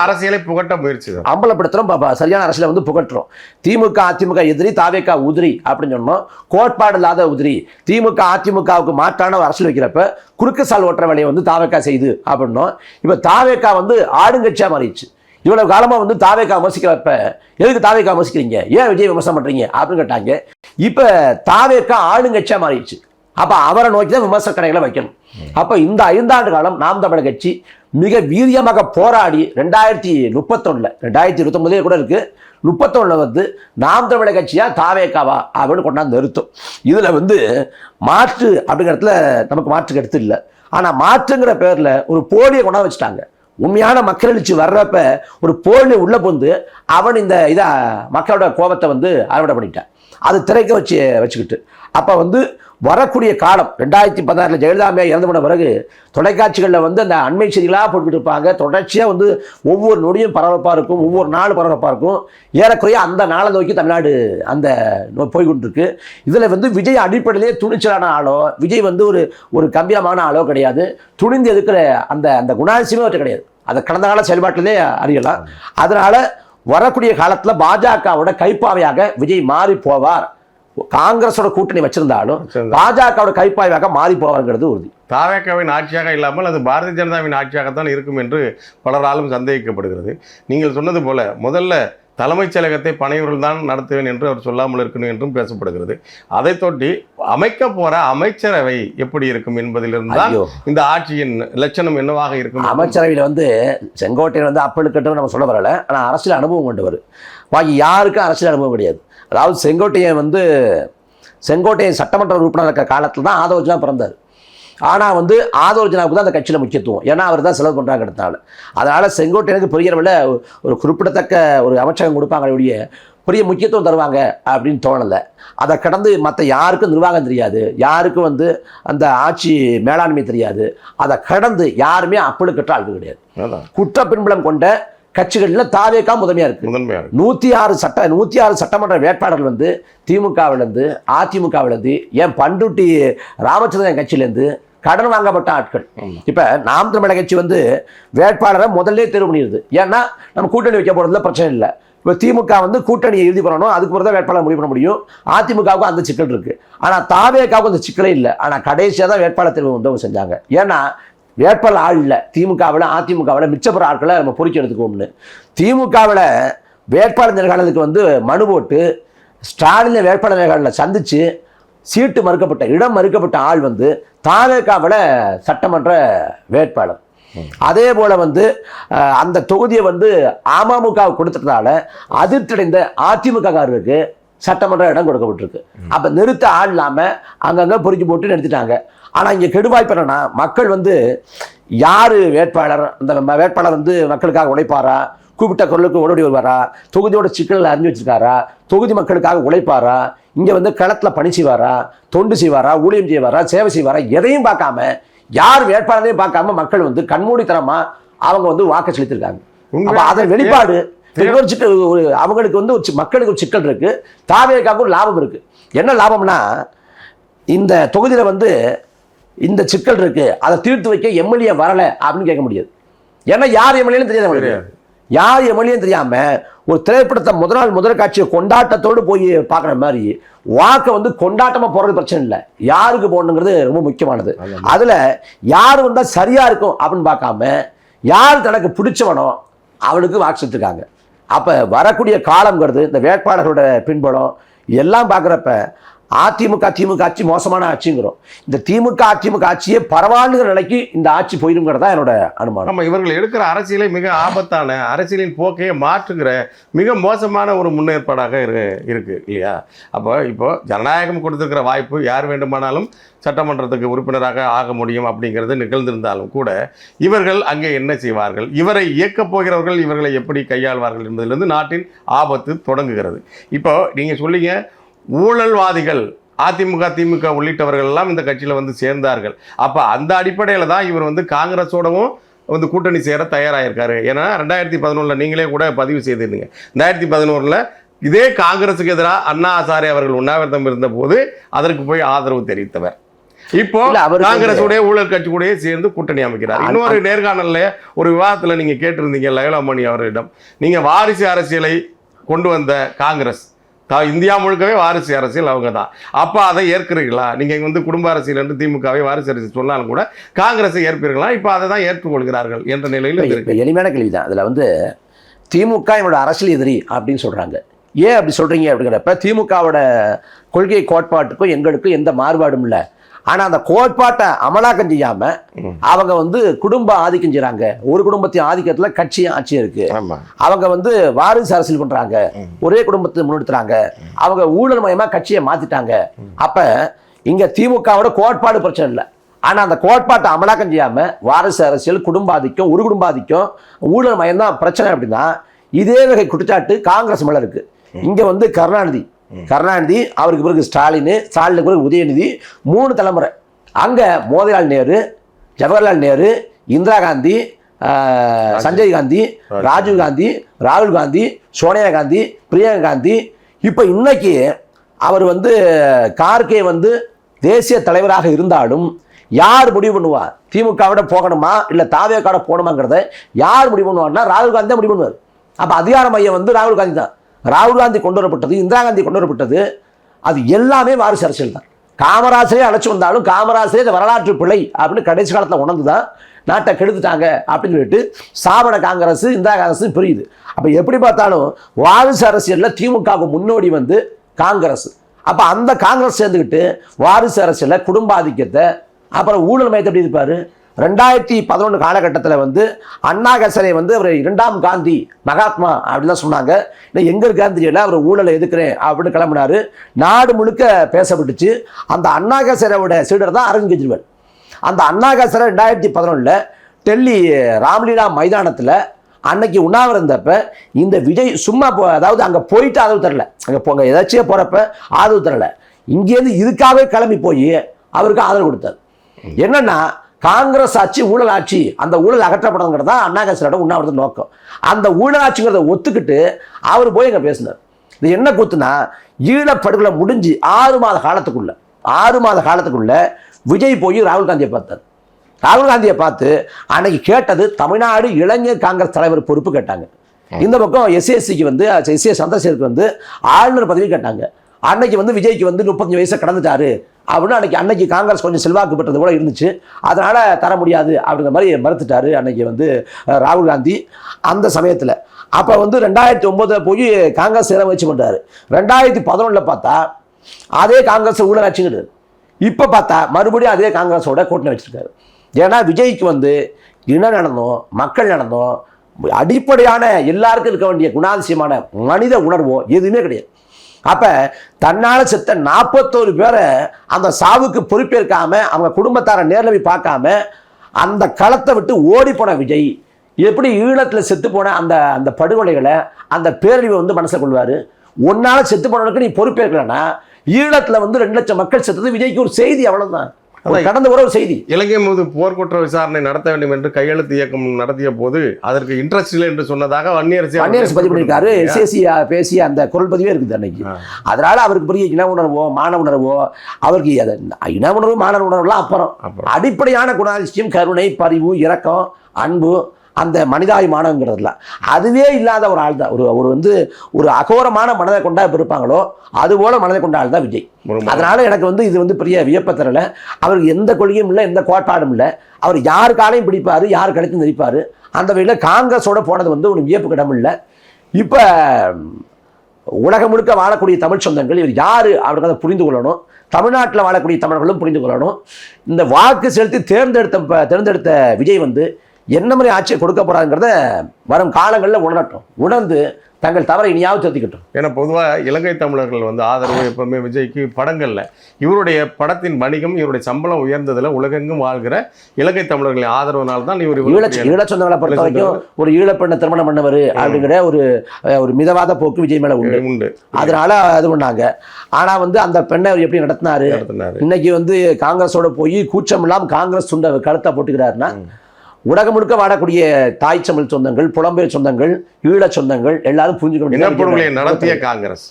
அரசியலை புகட்ட முயற்சி அம்பலப்படுத்துறோம், சரியான அரசியலை வந்து புகட்டுறோம். திமுக அதிமுக எதிரி, தாவேக்கா உதிரி அப்படின்னு சொன்னோம். கோட்பாடு இல்லாத உதிரி. திமுக அதிமுகவுக்கு மாற்றான ஒரு அரசியல் வைக்கிறப்ப குறுக்கு சால் ஓட்டுற வேலையை வந்து தாவேக்கா செய்து அப்படின்னோம். இப்போ தாவேக்கா வந்து ஆளுங்கட்சியாக மாறிடுச்சு. இவ்வளவு காலமாக வந்து தாவேக்கா விமர்சிக்கிறப்ப எதுக்கு தாவேக்கா விமர்சிக்கிறீங்க, ஏன் விஜய் விமர்சனம் பண்ணுறீங்க அப்படின்னு கேட்டாங்க. இப்போ தாவேக்கா ஆளுங்கட்சியாக மாறிடுச்சு. அப்போ அவரை நோக்கி தான் விமர்சன கடைகளை வைக்கணும். அப்போ இந்த 5 ஆண்டு காலம் நாம் தமிழர் கட்சி மிக வீரியமாக போராடி 2031 கூட இருக்கு, 31 வந்து நாம் தமிழர் கட்சியா தாவேக்காவா அப்படின்னு கொண்டாந்து நிறுத்தும். இதுல வந்து மாற்று அப்படிங்கிறதுல நமக்கு மாற்று கருத்து இல்லை. ஆனா மாற்றுங்கிற பேர்ல ஒரு போலியை கொண்டாந்து வச்சுட்டாங்க. உண்மையான மக்கள் எழுச்சி வர்றப்ப ஒரு போலி உள்ள புந்து அவன் இந்த இதை மக்களோட கோபத்தை வந்து அறுவடை பண்ணிட்டான். அது திரைக்க வச்சுக்கிட்டு அப்போ வந்து வரக்கூடிய காலம் 2016 ஜெயலலிதா அம்மையார் இறந்து போன பிறகு தொலைக்காட்சிகளில் வந்து அந்த அண்மை செய்திகளாக போட்டுக்கிட்டு இருப்பாங்க. தொடர்ச்சியாக வந்து ஒவ்வொரு நொடியும் பரபரப்பாக இருக்கும், ஒவ்வொரு நாள் பரபரப்பாக இருக்கும். ஏறக்குறைய அந்த நாளை நோக்கி தமிழ்நாடு அந்த போய்கொண்டிருக்கு. இதில் வந்து விஜய் அடிப்படையிலே துணிச்சலான ஆளோ, விஜய் வந்து ஒரு கம்பீரமான ஆளோ கிடையாது. துணிந்து எதுக்கிற அந்த அந்த குணாதிசயமே அவற்றை கிடையாது. அதை கடந்த கால செயல்பாட்டிலே அறியலாம். அதனால வரக்கூடிய காலத்தில் பாஜகவோட கைப்பாவையாக விஜய் மாறி போவார். காங்கிரஸோட கூட்டணி வச்சிருந்தாலும் பாஜகவோட கைப்பாய்வாக மாறி போவார்ங்கிறது உறுதி. தாவேக்காவின் ஆட்சியாக இல்லாமல் அது பாரதிய ஜனதாவின் ஆட்சியாகத்தான் இருக்கும் என்று பலராலும் சந்தேகிக்கப்படுகிறது. நீங்கள் சொன்னது போல முதல்ல தலைமைச் செயலகத்தை பனையூரில் தான் நடத்துவேன் என்று அவர் சொல்லாமல் இருக்கணும் என்றும் பேசப்படுகிறது. அதை தொட்டி அமைக்க போற அமைச்சரவை எப்படி இருக்கும் என்பதிலிருந்து தான் இந்த ஆட்சியின் லட்சணம் என்னவாக இருக்கும். அமைச்சரவையில் வந்து செங்கோட்டையன் வந்து அப்பழுக்கட்டும் நம்ம சொல்ல வரல, ஆனால் அரசியல் அனுபவம் கொண்டவர். பாக்கி யாருக்கும் அரசியல் அனுபவம் கிடையாது. அதாவது செங்கோட்டையன் சட்டமன்ற உறுப்பினர் இருக்கிற காலத்தில் தான் ஆதவர்ஜனா பிறந்தார். ஆனால் வந்து ஆதவர்ஜனாவுக்கு தான் அந்த கட்சியில் முக்கியத்துவம். ஏன்னா அவர் தான் செலவு பண்ணுறாங்க எடுத்தாலும். அதனால் செங்கோட்டையனுக்கு பெரிய அளவில் ஒரு குறிப்பிடத்தக்க ஒரு அமைச்சகம் கொடுப்பாங்களுடைய பெரிய முக்கியத்துவம் தருவாங்க அப்படின்னு தோணலை. அதை கடந்து மற்ற யாருக்கும் நிர்வாகம் தெரியாது, யாருக்கும் வந்து அந்த ஆட்சி மேலாண்மை தெரியாது. அதை கடந்து யாருமே அப்பழுக்கற்ற ஆளுக்கு கிடையாது. குற்ற பின்புலம் கொண்ட கட்சிகளில் தாவேக்கா முதன்மையாக இருக்கு. 106 சட்டமன்ற வேட்பாளர்கள் வந்து திமுகவிலேருந்து, அதிமுகவிலேருந்து, ஏன் பண்ருட்டி ராமச்சந்திரன் கட்சியிலேருந்து கடன் வாங்கப்பட்ட ஆட்கள். இப்போ நாம் தமிழர் கட்சி வந்து வேட்பாளரை முதல்ல தேர்வு பண்ணிடுது. ஏன்னா நம்ம கூட்டணி வைக்க போகிறதுல பிரச்சனை இல்லை. இப்போ திமுக வந்து கூட்டணியை இறுதி பண்ணணும், அதுக்கு பிறகு தான் வேட்பாளர் முடிவு பண்ண முடியும். அதிமுகவுக்கும் அந்த சிக்கல் இருக்குது. ஆனால் தாவேக்காவுக்கும் அந்த சிக்கலே இல்லை. ஆனால் கடைசியாக தான் வேட்பாளர் தேர்வு வந்து அவங்க செஞ்சாங்க. ஏன்னா வேட்பாளர் ஆள் இல்லை திமுகவில், அதிமுகவில் மிச்சப்படுற ஆட்களை நம்ம பொறுக்கி எடுத்துக்கோம்னு. திமுகவில் வேட்பாளர் நேர்காணலுக்கு வந்து மனு போட்டு ஸ்டாலின் வேட்பாளர் நேர்காணலில் சந்தித்து சீட்டு மறுக்கப்பட்ட, இடம் மறுக்கப்பட்ட ஆள் வந்து தாவேக்காவில் சட்டமன்ற வேட்பாளர். அதே போல் வந்து அந்த தொகுதியை வந்து அமமுக கொடுத்ததுனால அதிர்ச்சியடைந்த அதிமுககாரருக்கு சட்டமன்ற இடம் கொடுக்கப்பட்டிருக்கு. அப்போ நிறுத்த ஆள் இல்லாமல் அங்கங்கே பொறுக்கி போட்டு நிறுத்திட்டாங்க. ஆனால் இங்கே கெடுவாய்ப்பு என்னன்னா, மக்கள் வந்து யார் வேட்பாளர், அந்த வேட்பாளர் வந்து மக்களுக்காக உழைப்பாரா, கூப்பிட்ட குரலுக்கு ஓடி வருவாரா, தொகுதியோட சிக்கல்களை அறிஞ்சு வச்சிருக்காரா, தொகுதி மக்களுக்காக உழைப்பாரா, இங்கே வந்து களத்தில் பணி செய்வாரா, தொண்டு செய்வாரா, ஊழியம் செய்வாரா, சேவை செய்வாரா, எதையும் பார்க்காம, யார் வேட்பாளரையும் பார்க்காம மக்கள் வந்து கண்மூடித்தனமா அவங்க வந்து வாக்கு செலுத்திருக்காங்க. அப்போ அதன் வெளிப்பாடு அவங்களுக்கு வந்து மக்களுக்கு ஒரு சிக்கல் இருக்கு, தாவேக்காவுக்கு ஒரு லாபம் இருக்கு. என்ன லாபம்னா, இந்த தொகுதியில் வந்து இந்த சிக்கல் இருக்கு, அதை தீர்த்து வைக்க எம்எல்ஏ வரல அப்படின்னு கேட்க முடியாது. ஏன்னா யார் எம்எல்ஏன்னு தெரியாது. யார் எம்எல்ஏன்னு தெரியாம ஒரு திரைப்படத்தை முதல் காட்சியை கொண்டாட்டத்தோடு போய் பார்க்குற மாதிரி வாக்கை வந்து கொண்டாட்டமா போறது பிரச்சனை இல்லை, யாருக்கு போடணுங்கிறது ரொம்ப முக்கியமானது. அதுல யார் வந்தா சரியா இருக்கும் அப்படின்னு பார்க்காம யார் தனக்கு பிடிச்சவனோ அவனுக்கு வாக்கு செலுத்திருக்காங்க. அப்ப வரக்கூடிய காலங்கிறது இந்த வேட்பாளர்களோட பின்புலம் எல்லாம் பார்க்குறப்ப அதிமுக ஆட்சி மோசமான ஆட்சிங்கிறோம். இந்த அதிமுக ஆட்சியே பரவாயில்லைங்கிற நிலைக்கு இந்த ஆட்சி போயிருங்கிறதா என்னோட அனுமானம். நம்ம இவர்கள் எடுக்கிற அரசியலை மிக ஆபத்தான அரசியலின் போக்கையை மாற்றுகிற மிக மோசமான ஒரு முன்னேற்பாடாக இருக்கு இல்லையா? இப்போ ஜனநாயகம் கொடுத்துருக்கிற வாய்ப்பு யார் வேண்டுமானாலும் சட்டமன்றத்துக்கு உறுப்பினராக ஆக முடியும் அப்படிங்கிறது நிகழ்ந்திருந்தாலும் கூட இவர்கள் அங்கே என்ன செய்வார்கள், இவரை இயக்கப் போகிறவர்கள் இவர்களை எப்படி கையாள்வார்கள் என்பதிலிருந்து நாட்டின் ஆபத்து தொடங்குகிறது. இப்போ நீங்கள் சொல்லிங்க ஊழல்வாதிகள் அதிமுக திமுக உள்ளிட்டவர்கள் எல்லாம் இந்த கட்சியில் வந்து சேர்ந்தார்கள். அப்போ அந்த அடிப்படையில் தான் இவர் வந்து காங்கிரஸோடவும் வந்து கூட்டணி சேர தயாராகிருக்காரு. ஏன்னா 2011 நீங்களே கூட பதிவு செய்திருந்தீங்க. 2011 இதே காங்கிரஸுக்கு எதிராக அண்ணா ஹசாரே அவர்கள் உண்ணாவிரதம் இருந்த போது அதற்கு போய் ஆதரவு தெரிவித்தவர். இப்போ காங்கிரஸுடைய ஊழல் கட்சி கூட சேர்ந்து கூட்டணி அமைக்கிறார். இன்னொரு நேர்காணல்ல ஒரு விவாதத்தில் நீங்க கேட்டிருந்தீங்க லயோலாமணி அவரிடம், நீங்க வாரிசு அரசியலை கொண்டு வந்த காங்கிரஸ், இந்தியா முழுக்கவே வாரிசு அரசியல் அவங்க தான், அப்போ அதை ஏற்கிறீர்களா? நீங்கள் வந்து குடும்ப அரசியல் என்று திமுகவை வாரிசு அரசியல் சொன்னாலும் கூட காங்கிரஸை ஏற்பீர்களா? இப்போ அதை தான் ஏற்றுக்கொள்கிறார்கள் என்ற நிலையில் இருக்கு. எளிமையான கேள்வி தான். அதில் வந்து திமுக என்னோட அரசியல் எதிரி அப்படின்னு சொல்கிறாங்க. ஏன் அப்படி சொல்கிறீங்க அப்படிங்கிறப்ப திமுகவோட கொள்கை கோட்பாட்டுக்கும் எங்களுக்கும் எந்த மாறுபாடும் இல்லை. ஆனால் அந்த கோட்பாட்டை அமலாக்கம் செய்யாம அவங்க வந்து குடும்ப ஆதிக்கம் செய்கிறாங்க. ஒரு குடும்பத்தின் ஆதிக்கத்தில் கட்சியும் ஆட்சியும் இருக்கு. அவங்க வந்து வாரிசு அரசியல் பண்றாங்க, ஒரே குடும்பத்தை முன்னெடுத்துறாங்க, அவங்க ஊழல் மயமா கட்சியை மாத்திட்டாங்க. அப்ப இங்க திமுகவோட கோட்பாடு பிரச்சனை இல்லை. ஆனா அந்த கோட்பாட்டை அமலாக்கம் செய்யாம வாரிசு அரசியல், குடும்ப ஆதிக்கம், ஒரு குடும்ப ஆதிக்கம், ஊழல் மயம் தான் பிரச்சனை. அப்படின்னா இதே வகை குற்றச்சாட்டு காங்கிரஸ் மேல இருக்கு. இங்க வந்து கருணாநிதி, அவருக்கு பிறகு ஸ்டாலினுக்கு பிறகு உதயநிதி, 3 தலைமுறை. அங்க மோதிலால் நேரு, ஜவஹர்லால் நேரு, இந்திரா காந்தி, சஞ்சய் காந்தி, ராஜீவ் காந்தி, ராகுல் காந்தி, சோனியா காந்தி, பிரியங்கா காந்தி. இப்ப இன்னைக்கு அவர் வந்து கார்கே வந்து தேசிய தலைவராக இருந்தாலும் யார் முடிவு பண்ணுவா திமுகவோட போகணுமா இல்ல தாவேக்காவோட போகணுமாங்கிறத யார் முடிவு பண்ணுவார்னா ராகுல் காந்தி தான் முடிவு பண்ணுவார். அப்ப அதிகார மையம் வந்து ராகுல் காந்தி தான். ராகுல் காந்தி கொண்டு வரப்பட்டது, இந்திரா காந்தி கொண்டு வரப்பட்டது, அது எல்லாமே வாரிசு அரசியல் தான். காமராஜரே அழைச்சு வந்தாலும் காமராஜரே இந்த வரலாற்று பிழை அப்படின்னு கடைசி காலத்தில் உணர்ந்து தான் நாட்டை கெடுத்துட்டாங்க அப்படின்னு சொல்லிட்டு ஸ்தாபன காங்கிரஸ், இந்திரா காங்கிரஸ் பிரியுது. அப்ப எப்படி பார்த்தாலும் வாரிசு அரசியல்ல திமுகவுக்கு முன்னோடி வந்து காங்கிரஸ். அப்ப அந்த காங்கிரஸ் சேர்ந்துக்கிட்டு வாரிசு அரசியல, குடும்ப ஆதிக்கத்தை, அப்புறம் ஊழல் மையத்தை எப்படி இருப்பாரு. 2011 காலகட்டத்தில் வந்து அண்ணா ஹசரே வந்து அவர் 2ஆம் காந்தி, மகாத்மா அப்படிதான் சொன்னாங்க. எங்க இருக்கான்னு தெரியல, அவர் ஊழலை எதுக்குறேன் அப்படின்னு கிளம்பினாரு. நாடு முழுக்க பேசப்பட்டுச்சு. அந்த அண்ணா ஹசரோட சீடர் தான் அரவிந்த் கெஜ்ரிவால். அந்த அண்ணா ஹசரை 2011 டெல்லி ராம்லீலா மைதானத்தில் அன்னைக்கு உண்ணாவிரதம் இருந்தப்ப இந்த விஜய் சும்மா அதாவது அங்கே போயிட்டு ஆதரவு தரல, அங்கே போங்க ஏதாச்சும் போறப்ப ஆதரவு தரல, இங்கேருந்து இதுக்காகவே கிளம்பி போய் அவருக்கு ஆதரவு கொடுத்தார். என்னன்னா காங்கிரஸ் ஆட்சி ஊழல் ஆட்சி, அந்த ஊழல் அகற்றப்படுங்கிறது தான் அண்ணா ஹசரோட உண்ணாவிரத நோக்கம். அந்த ஊழல் ஆட்சிங்கிறத ஒத்துக்கிட்டு அவர் போய் அங்கே பேசினார். இது என்ன கூத்துனா, ஈழப்படுகொலை முடிஞ்சு 6 மாத காலத்துக்குள்ள விஜய் போய் ராகுல் காந்தியை பார்த்தார். ராகுல் காந்தியை பார்த்து அன்னைக்கு கேட்டது தமிழ்நாடு இளைஞர் காங்கிரஸ் தலைவர் பொறுப்பு கேட்டாங்க. இந்த பக்கம் எஸ்ஏஎஸ்சிக்கு வந்து எஸ்ஏ சந்திரசேகருக்கு வந்து ஆளுநர் பதவி கேட்டாங்க. அன்னைக்கு வந்து விஜய்க்கு வந்து 35 வயசை கடந்துட்டாரு அப்படின்னு அன்னைக்கு காங்கிரஸ் கொஞ்சம் செல்வாக்கு பெற்றது கூட இருந்துச்சு, அதனால தர முடியாது அப்படிங்கிற மாதிரி மறுத்துட்டாரு அன்னைக்கு வந்து ராகுல் காந்தி அந்த சமயத்தில். அப்போ வந்து 2009 போய் காங்கிரஸ் சேர முயற்சி பண்ணுறாரு. 2011 பார்த்தா அதே காங்கிரஸ் ஊழலாட்சிங்கிறது. இப்போ பார்த்தா மறுபடியும் அதே காங்கிரஸோட கூட்டணி வச்சிருக்காரு. ஏன்னா விஜய்க்கு வந்து இனம் நடந்தோம், மக்கள் நடந்தோம், அடிப்படையான எல்லாருக்கும் இருக்க வேண்டிய குணாதிசயமான மனித உணர்வோ எதுவுமே கிடையாது. அப்ப தன்னால செத்த 41 பேரை அந்த சாவுக்கு பொறுப்பேற்காம அவங்க குடும்பத்தாரை நேரில் போய் பார்க்காம அந்த களத்தை விட்டு ஓடி போன விஜய் எப்படி ஈழத்தில் செத்து போன அந்த படுகொலைகளை, அந்த பேரழிவை வந்து மனசில் கொள்வாரு. ஒன்னால செத்து போனவனுக்கு நீ பொறுப்பேற்கலன்னா ஈழத்துல வந்து 2 லட்சம் மக்கள் செத்தது விஜய்க்கு ஒரு செய்தி, அவ்வளவுதான், கடந்த ஒரு செய்தி. இலங்கை மீது போர்க்குற்ற விசாரணை நடத்த வேண்டும் என்று கையெழுத்து இயக்கம் நடத்திய போது அதற்கு இன்ட்ரெஸ்ட் இல்லை என்று சொன்னதாக வன்னியரசு பதிவு பண்ணியிருக்காரு. பேசிய அந்த குரல் பதிவே இருக்குது அன்னைக்கு. அதனால அவருக்கு பெரிய இன உணர்வோ மான உணர்வோ அவருக்கு இன உணர்வு மான உணர்வுலாம் அப்புறம் அடிப்படையான குணாதிசயம் கருணை, பரிவு, இரக்கம், அன்பு, அந்த மனிதாபிமானங்கிறதுல அதுவே இல்லாத ஒரு ஆள் தான். ஒரு வந்து ஒரு அகோரமான மனதை கொண்டா இருப்பாங்களோ அதுபோல மனதை கொண்ட ஆள் தான் விஜய். அதனால எனக்கு வந்து இது வந்து பெரிய வியப்பை தரல. அவருக்கு எந்த கொள்கையும் இல்லை, எந்த கோட்பாடும் இல்லை. அவர் யார் காலையும் பிடிப்பாரு, யார் கழுத்து நெரிப்பாரு. அந்த வகையில் காங்கிரஸோட போனது வந்து ஒரு வியப்புக்கு இடம் இல்லை. இப்போ உலகம் முழுக்க வாழக்கூடிய தமிழ் சொந்தங்கள் இவர் யாரு அவர்கள் புரிந்து கொள்ளணும். தமிழ்நாட்டில் வாழக்கூடிய தமிழர்களும் புரிந்து கொள்ளணும். இந்த வாக்கு செலுத்தி தேர்ந்தெடுத்த விஜய் வந்து என்ன மாதிரி ஆட்சியை கொடுக்க போறாங்கிறத வரும் காலங்களில் உணர்ந்து தங்கள் தவறை இனியாவது திருத்திக்கட்டும். ஏன்னா பொதுவாக இலங்கை தமிழர்கள் வந்து ஆதரவு எப்பவுமே விஜய்க்கு படங்கள்ல இவருடைய படத்தின் வணிகம், இவருடைய சம்பளம் உயர்ந்ததுல உலகெங்கும் வாழ்கிற இலங்கை தமிழர்களின் ஆதரவுனால தான் இவர் ஈழ சொந்தங்களை பொறுத்த வரைக்கும் ஒரு ஈழப்பெண்ணை திருமணம் பண்ணவர் அப்படிங்கிற ஒரு மிதவாத போக்கு விஜய் மேல உண்டு. அதனால அது பண்ணாங்க. ஆனா வந்து அந்த பெண்ணை அவர் எப்படி நடத்தினாரு. இன்னைக்கு வந்து காங்கிரஸோட போய் கூச்சம் இல்லாம காங்கிரஸ் துண்ட கழுத்தை போட்டுக்கிறாருன்னா உலகம் முழுக்க வாழக்கூடிய தாய் தமிழ் சொந்தங்கள், புலம்பெயர் சொந்தங்கள், ஈழ சொந்தங்கள் எல்லாரும் புரிஞ்சுக்கணும். நடத்திய காங்கிரஸ்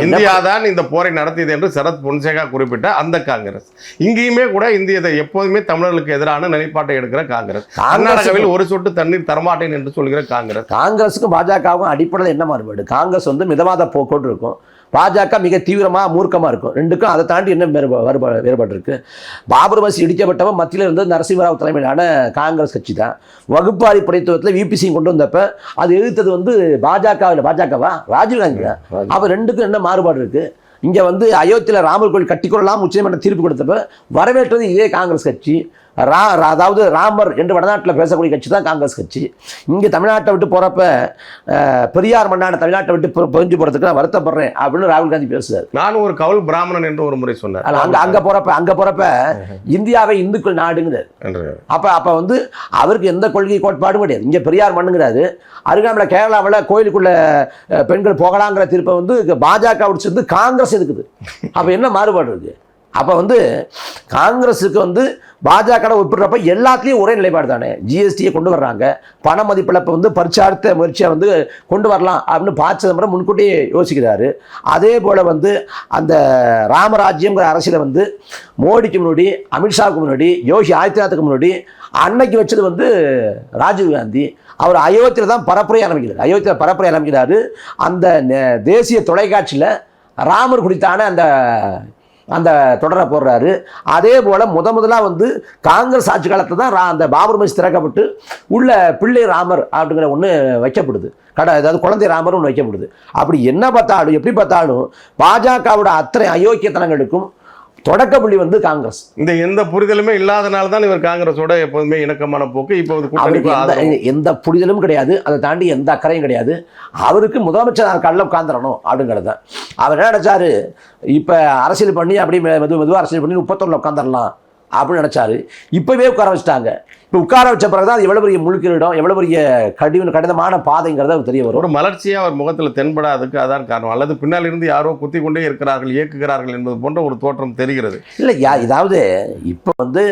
இந்தியா தான் இந்த போரை நடத்தியது என்று சரத் பொன்சேகா குறிப்பிட்ட அந்த காங்கிரஸ் இங்கேயுமே கூட இந்தியத்தை எப்போதுமே தமிழர்களுக்கு எதிரான நிலைப்பாட்டை எடுக்கிற காங்கிரஸ். கர்நாடகாவில் ஒரு சொட்டு தண்ணீர் தரமாட்டேன் என்று சொல்கிற காங்கிரஸுக்கும் பாஜகவுக்கும் அடிப்படையில் என்ன மாறுபாடு? காங்கிரஸ் வந்து மிதவாத போக்கோடு இருக்கும், பாஜக மிக தீவிரமா மூர்க்கமா இருக்கும். ரெண்டுக்கும் அதை தாண்டி என்ன வேறுபாடு இருக்கு? பாபர் மசீது இடிக்கப்பட்டவன் மத்தியில் இருந்து நரசிம்மராவ் தலைமையிலான காங்கிரஸ் கட்சி தான். வகுப்பாரி படைத்துவத்தில் விபி சிங் கொண்டு வந்தப்ப அது எதிர்த்தது வந்து பாஜகவா ராஜீவ்காந்தி தான். அப்ப ரெண்டுக்கும் என்ன மாறுபாடு இருக்கு? இங்கே வந்து அயோத்தியில் ராமர் கோயில் கட்டிக்கொள்ளலாம் உச்சநீதிமன்றம் தீர்ப்பு கொடுத்தப்ப வரவேற்றது இதே காங்கிரஸ் கட்சி. அதாவது ராமர் என்று வடநாட்டில் பேசக்கூடிய கட்சி தான் காங்கிரஸ் கட்சி. இங்கே தமிழ்நாட்டை விட்டு போகிறப்ப பெரியார் மண்ணான தமிழ்நாட்டை விட்டு பிரிஞ்சு போகிறதுக்கு நான் வருத்தப்படுறேன் அப்படின்னு ராகுல் காந்தி பேசுறாரு. நானும் ஒரு கவுல் பிராமணன் என்று ஒரு முறை சொன்னார். அங்கே போகிறப்ப இந்தியாவை இந்துக்கள் நாடுங்கிறார். அப்போ வந்து அவருக்கு எந்த கொள்கை கோட்பாடும் கிடையாது. இங்கே பெரியார் மண்ணுங்கிறாரு. அருகாமையில் கேரளாவில் கோயிலுக்குள்ள பெண்கள் போகலாங்கிற தீர்ப்பை வந்து பாஜக வந்து காங்கிரஸ் எதுக்குது. அப்போ என்ன மாறுபாடு இருக்கு? அப்போ வந்து காங்கிரஸுக்கு வந்து பாஜக ஒப்பிடுறப்ப எல்லாத்துலேயும் ஒரே நிலைப்பாடு தானே. ஜிஎஸ்டியை கொண்டு வர்றாங்க, பண மதிப்பிழப்பை வந்து பரிச்சார்த்த முயற்சியை வந்து கொண்டு வரலாம் அப்படின்னு சிதம்பரம் முன்கூட்டியே யோசிக்கிறாரு. அதே போல் வந்து அந்த ராமராஜ்யங்கிற அரசியலை வந்து மோடிக்கு முன்னாடி, அமித்ஷாவுக்கு முன்னாடி, யோகி ஆதித்யநாத்துக்கு முன்னாடி அன்னைக்கு வச்சது வந்து ராஜீவ்காந்தி. அவர் அயோத்தியில் தான் பரப்புரை ஆரம்பிக்கிறாரு. அந்த தேசிய தொலைக்காட்சியில் ராமர் குறித்தான அந்த தொடரை போடுறாரு. அதே போல் முதலாக வந்து காங்கிரஸ் ஆட்சி காலத்தில் தான் அந்த பாபர் மஸ்ஜித் திறக்கப்பட்டு உள்ள பிள்ளை ராமர் அப்படிங்கிற ஒன்று வைக்கப்படுது. அதாவது குழந்தை ராமர் ஒன்று வைக்கப்படுது. அப்படி எப்படி பார்த்தாலும் பாஜகவோட அத்தனை அயோக்கியத்தனங்களுக்கும் தொடக்க புள்ளி வந்து காங்கிரஸ். இந்த எந்த புரிதலுமே இல்லாதனால தான் இவர் காங்கிரஸோட எப்போதுமே இணக்கமான போக்கு. இப்போ எந்த புரிதலும் கிடையாது, அதை தாண்டி எந்த அக்கறையும் கிடையாது. அவருக்கு முதலமைச்சர் கல்ல உட்காந்துடணும் அப்படிங்கிறது தான். அவர் என்ன நினைச்சாரு, இப்போ அரசியல் பண்ணி அப்படி மெதுவாக அரசியல் பண்ணி 31 உட்காந்துடலாம் அப்படின்னு நினைச்சாரு. இப்பவே உட்கார வச்சுட்டாங்க. இப்போ உட்கார வச்ச பிறகுதான் அது எவ்வளோ பெரிய முழுக்கிடம், எவ்வளோ பெரிய கடினமான பாதைங்கிறத தெரிய வரும். ஒரு மலர்ச்சியாக அவர் முகத்தில் தென்படாததுக்கு அதான் காரணம். அல்லது பின்னால் இருந்து யாரோ குத்தி கொண்டே இருக்கிறார்கள், இயக்குகிறார்கள் என்பது போன்ற ஒரு தோற்றம் தெரிகிறது. இல்லை, இதாவது இப்போ வந்து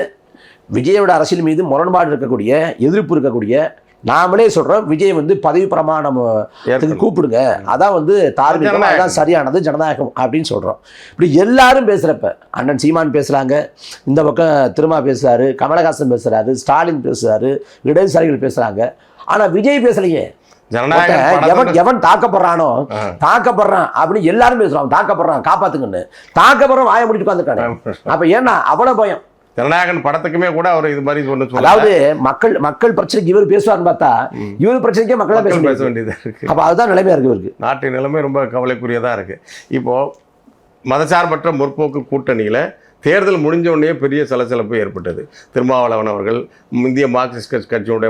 விஜயோட அரசியல் மீது முரண்பாடு இருக்கக்கூடிய, எதிர்ப்பு இருக்கக்கூடிய நாமளே சொல்கிறோம், விஜய் வந்து பதவி பிரமாணம் கூப்பிடுங்க, அதான் வந்து தார்மீகம், அதான் சரியானது, ஜனநாயகம் அப்படின்னு சொல்கிறோம். இப்படி எல்லாரும் பேசுகிறப்ப அண்ணன் சீமான் பேசுகிறாங்க, இந்த பக்கம் திருமா பேசுகிறாரு, கமலஹாசன் பேசுகிறாரு, ஸ்டாலின் பேசுகிறாரு, இடதுசாரிகள் பேசுகிறாங்க. ஆனால் விஜய் பேசலையே. எவன் தாக்கப்படுறானோ தாக்கப்படுறான் அப்படின்னு எல்லாரும் பேசுறான். தாக்கப்படுறான், காப்பாத்துங்கன்னு. தாக்கப்படுறான் வாய முடிட்டு உட்காந்துருக்காங்க. அப்ப ஏன்னா அவ்வளவு பயம். ஜனநாயகன் படத்துக்குமே கூட அவர் இது மாதிரி ஒன்று சொல்ல, அதாவது மக்கள் பிரச்சனைக்கு இவர் பேசுவார்னு பார்த்தா இவர் பிரச்சனைக்கே மக்களா பேச வேண்டியதா இருக்கு. அப்ப அதுதான் நிலைமையா இருக்கு இவருக்கு. நாட்டின் நிலைமை ரொம்ப கவலைக்குரியதா இருக்கு. இப்போ மதசார்பற்ற முற்போக்கு கூட்டணியில தேர்தல் முடிஞ்ச உடனே பெரிய சலசலப்பு ஏற்பட்டது. திருமாவளவன் அவர்கள், இந்திய மார்க்சிஸ்ட் கட்சியுடைய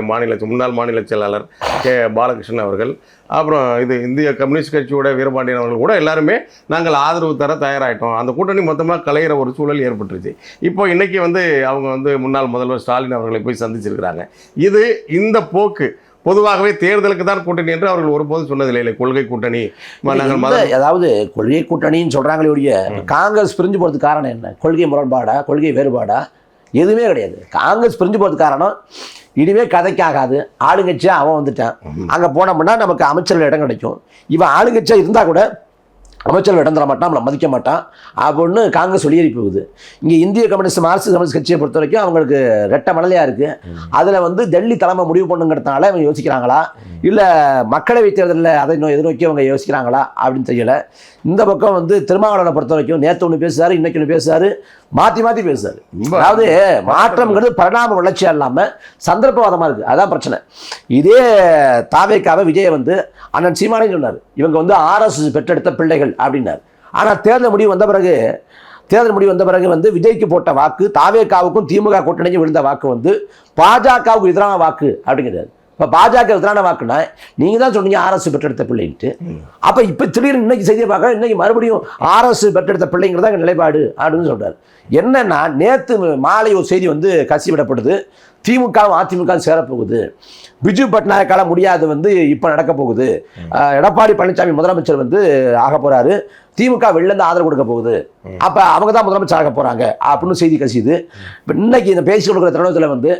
முன்னாள் மாநில செயலாளர் கே பாலகிருஷ்ணன் அவர்கள், அப்புறம் இந்திய கம்யூனிஸ்ட் கட்சியோட வீரபாண்டியன் அவர்கள் கூட எல்லாருமே நாங்கள் ஆதரவு தர தயாராகிட்டோம். அந்த கூட்டணி மொத்தமாக கலையிற ஒரு சூழல் ஏற்பட்டுருச்சு. இப்போ இன்றைக்கி அவங்க முன்னாள் முதல்வர் ஸ்டாலின் அவர்களை போய் சந்திச்சிருக்கிறாங்க. இந்த போக்கு பொதுவாகவே தேர்தலுக்கு தான் கூட்டணி என்று அவர்கள் ஒருபோதும் சொன்னதில்லை. கொள்கை கூட்டணி, அதாவது கொள்கை கூட்டணின்னு சொல்றாங்களே ஒழிய காங்கிரஸ் பிரிஞ்சு போறதுக்கு காரணம் என்ன? கொள்கை முரண்பாடா, கொள்கை வேறுபாடா? எதுவுமே கிடையாது. காங்கிரஸ் பிரிஞ்சு போறதுக்கு காரணம் இனிமே கதைக்காகாது, ஆளுங்கட்சியா அவன் வந்துட்டான், அங்க போனோம்னா நமக்கு அமைச்சர்கள் இடம் கிடைக்கும், இவன் ஆளுங்கட்சியா இருந்தா கூட அமைச்சர்கள் இடம் தர மாட்டான், நம்மளை மதிக்க மாட்டான் அப்படின்னு காங்கிரஸ் வெளியேறி போகுது. இங்கே இந்திய கம்யூனிஸ்ட் மார்க்சிஸ்ட் கம்யூனிஸ்ட் கட்சியை பொறுத்த வரைக்கும் அவங்களுக்கு ரெட்டை மணலையாக இருக்குது. அதில் டெல்லி தலைமை முடிவு பண்ணுங்கிறதுனால அவங்க யோசிக்கிறாங்களா, இல்லை மக்களவை தேர்தலில் அதை எதிர்நோக்கி அவங்க யோசிக்கிறாங்களா அப்படின்னு தெரியல. இந்த பக்கம் திருமாவளவனை பொறுத்த வரைக்கும் நேற்று ஒன்று பேசுறாரு, இன்னைக்கு ஒன்று பேசுறாரு, மாற்றி மாற்றி பேசுறாரு. அதாவது மாற்றம்ங்கிறது பரிணாம வளர்ச்சியாக இல்லாமல் சந்தர்ப்பவாதமாக இருக்குது. அதான் பிரச்சனை. இதே தாவேக்காவை விஜய் அண்ணன் சீமானே சொன்னார், இவங்க RSS பெற்றெடுத்த பிள்ளைகள் அப்படின்னார். ஆனால் தேர்தல் முடிவு வந்த பிறகு விஜய்க்கு போட்ட வாக்கு தாவேக்காவுக்கும் திமுக கூட்டணிக்கு விழுந்த வாக்கு பாஜகவுக்கு எதிரான வாக்கு அப்படிங்கிறாரு. இப்போ பாஜக எதிரான வாக்குனா நீங்கள் தான் சொன்னீங்க RSS பெற்றெடுத்த பிள்ளைன்ட்டு. அப்போ இப்போ திடீர்னு இன்னைக்கு செய்தியை பார்க்க இன்னைக்கு மறுபடியும் RSS பெற்றெடுத்த பிள்ளைங்கிறதா நிலைப்பாடு அப்படின்னு சொல்கிறார். என்னன்னா நேற்று மாலை ஒரு செய்தி கசி விடப்படுது, திமுகவும் அதிமுகவும் சேரப்போகுது, பிஜு பட்நாயக்கால முடியாது இப்போ நடக்க போகுது, எடப்பாடி பழனிசாமி முதலமைச்சர் ஆக போறாரு, திமுக வெளிலேருந்து ஆதரவு கொடுக்க போகுது, அப்போ அவங்க தான் முதலமைச்சர் ஆக போறாங்க அப்படின்னு செய்தி கசியுது. இப்போ இன்னைக்கு இந்த பேசி கொடுக்குற தருணத்தில்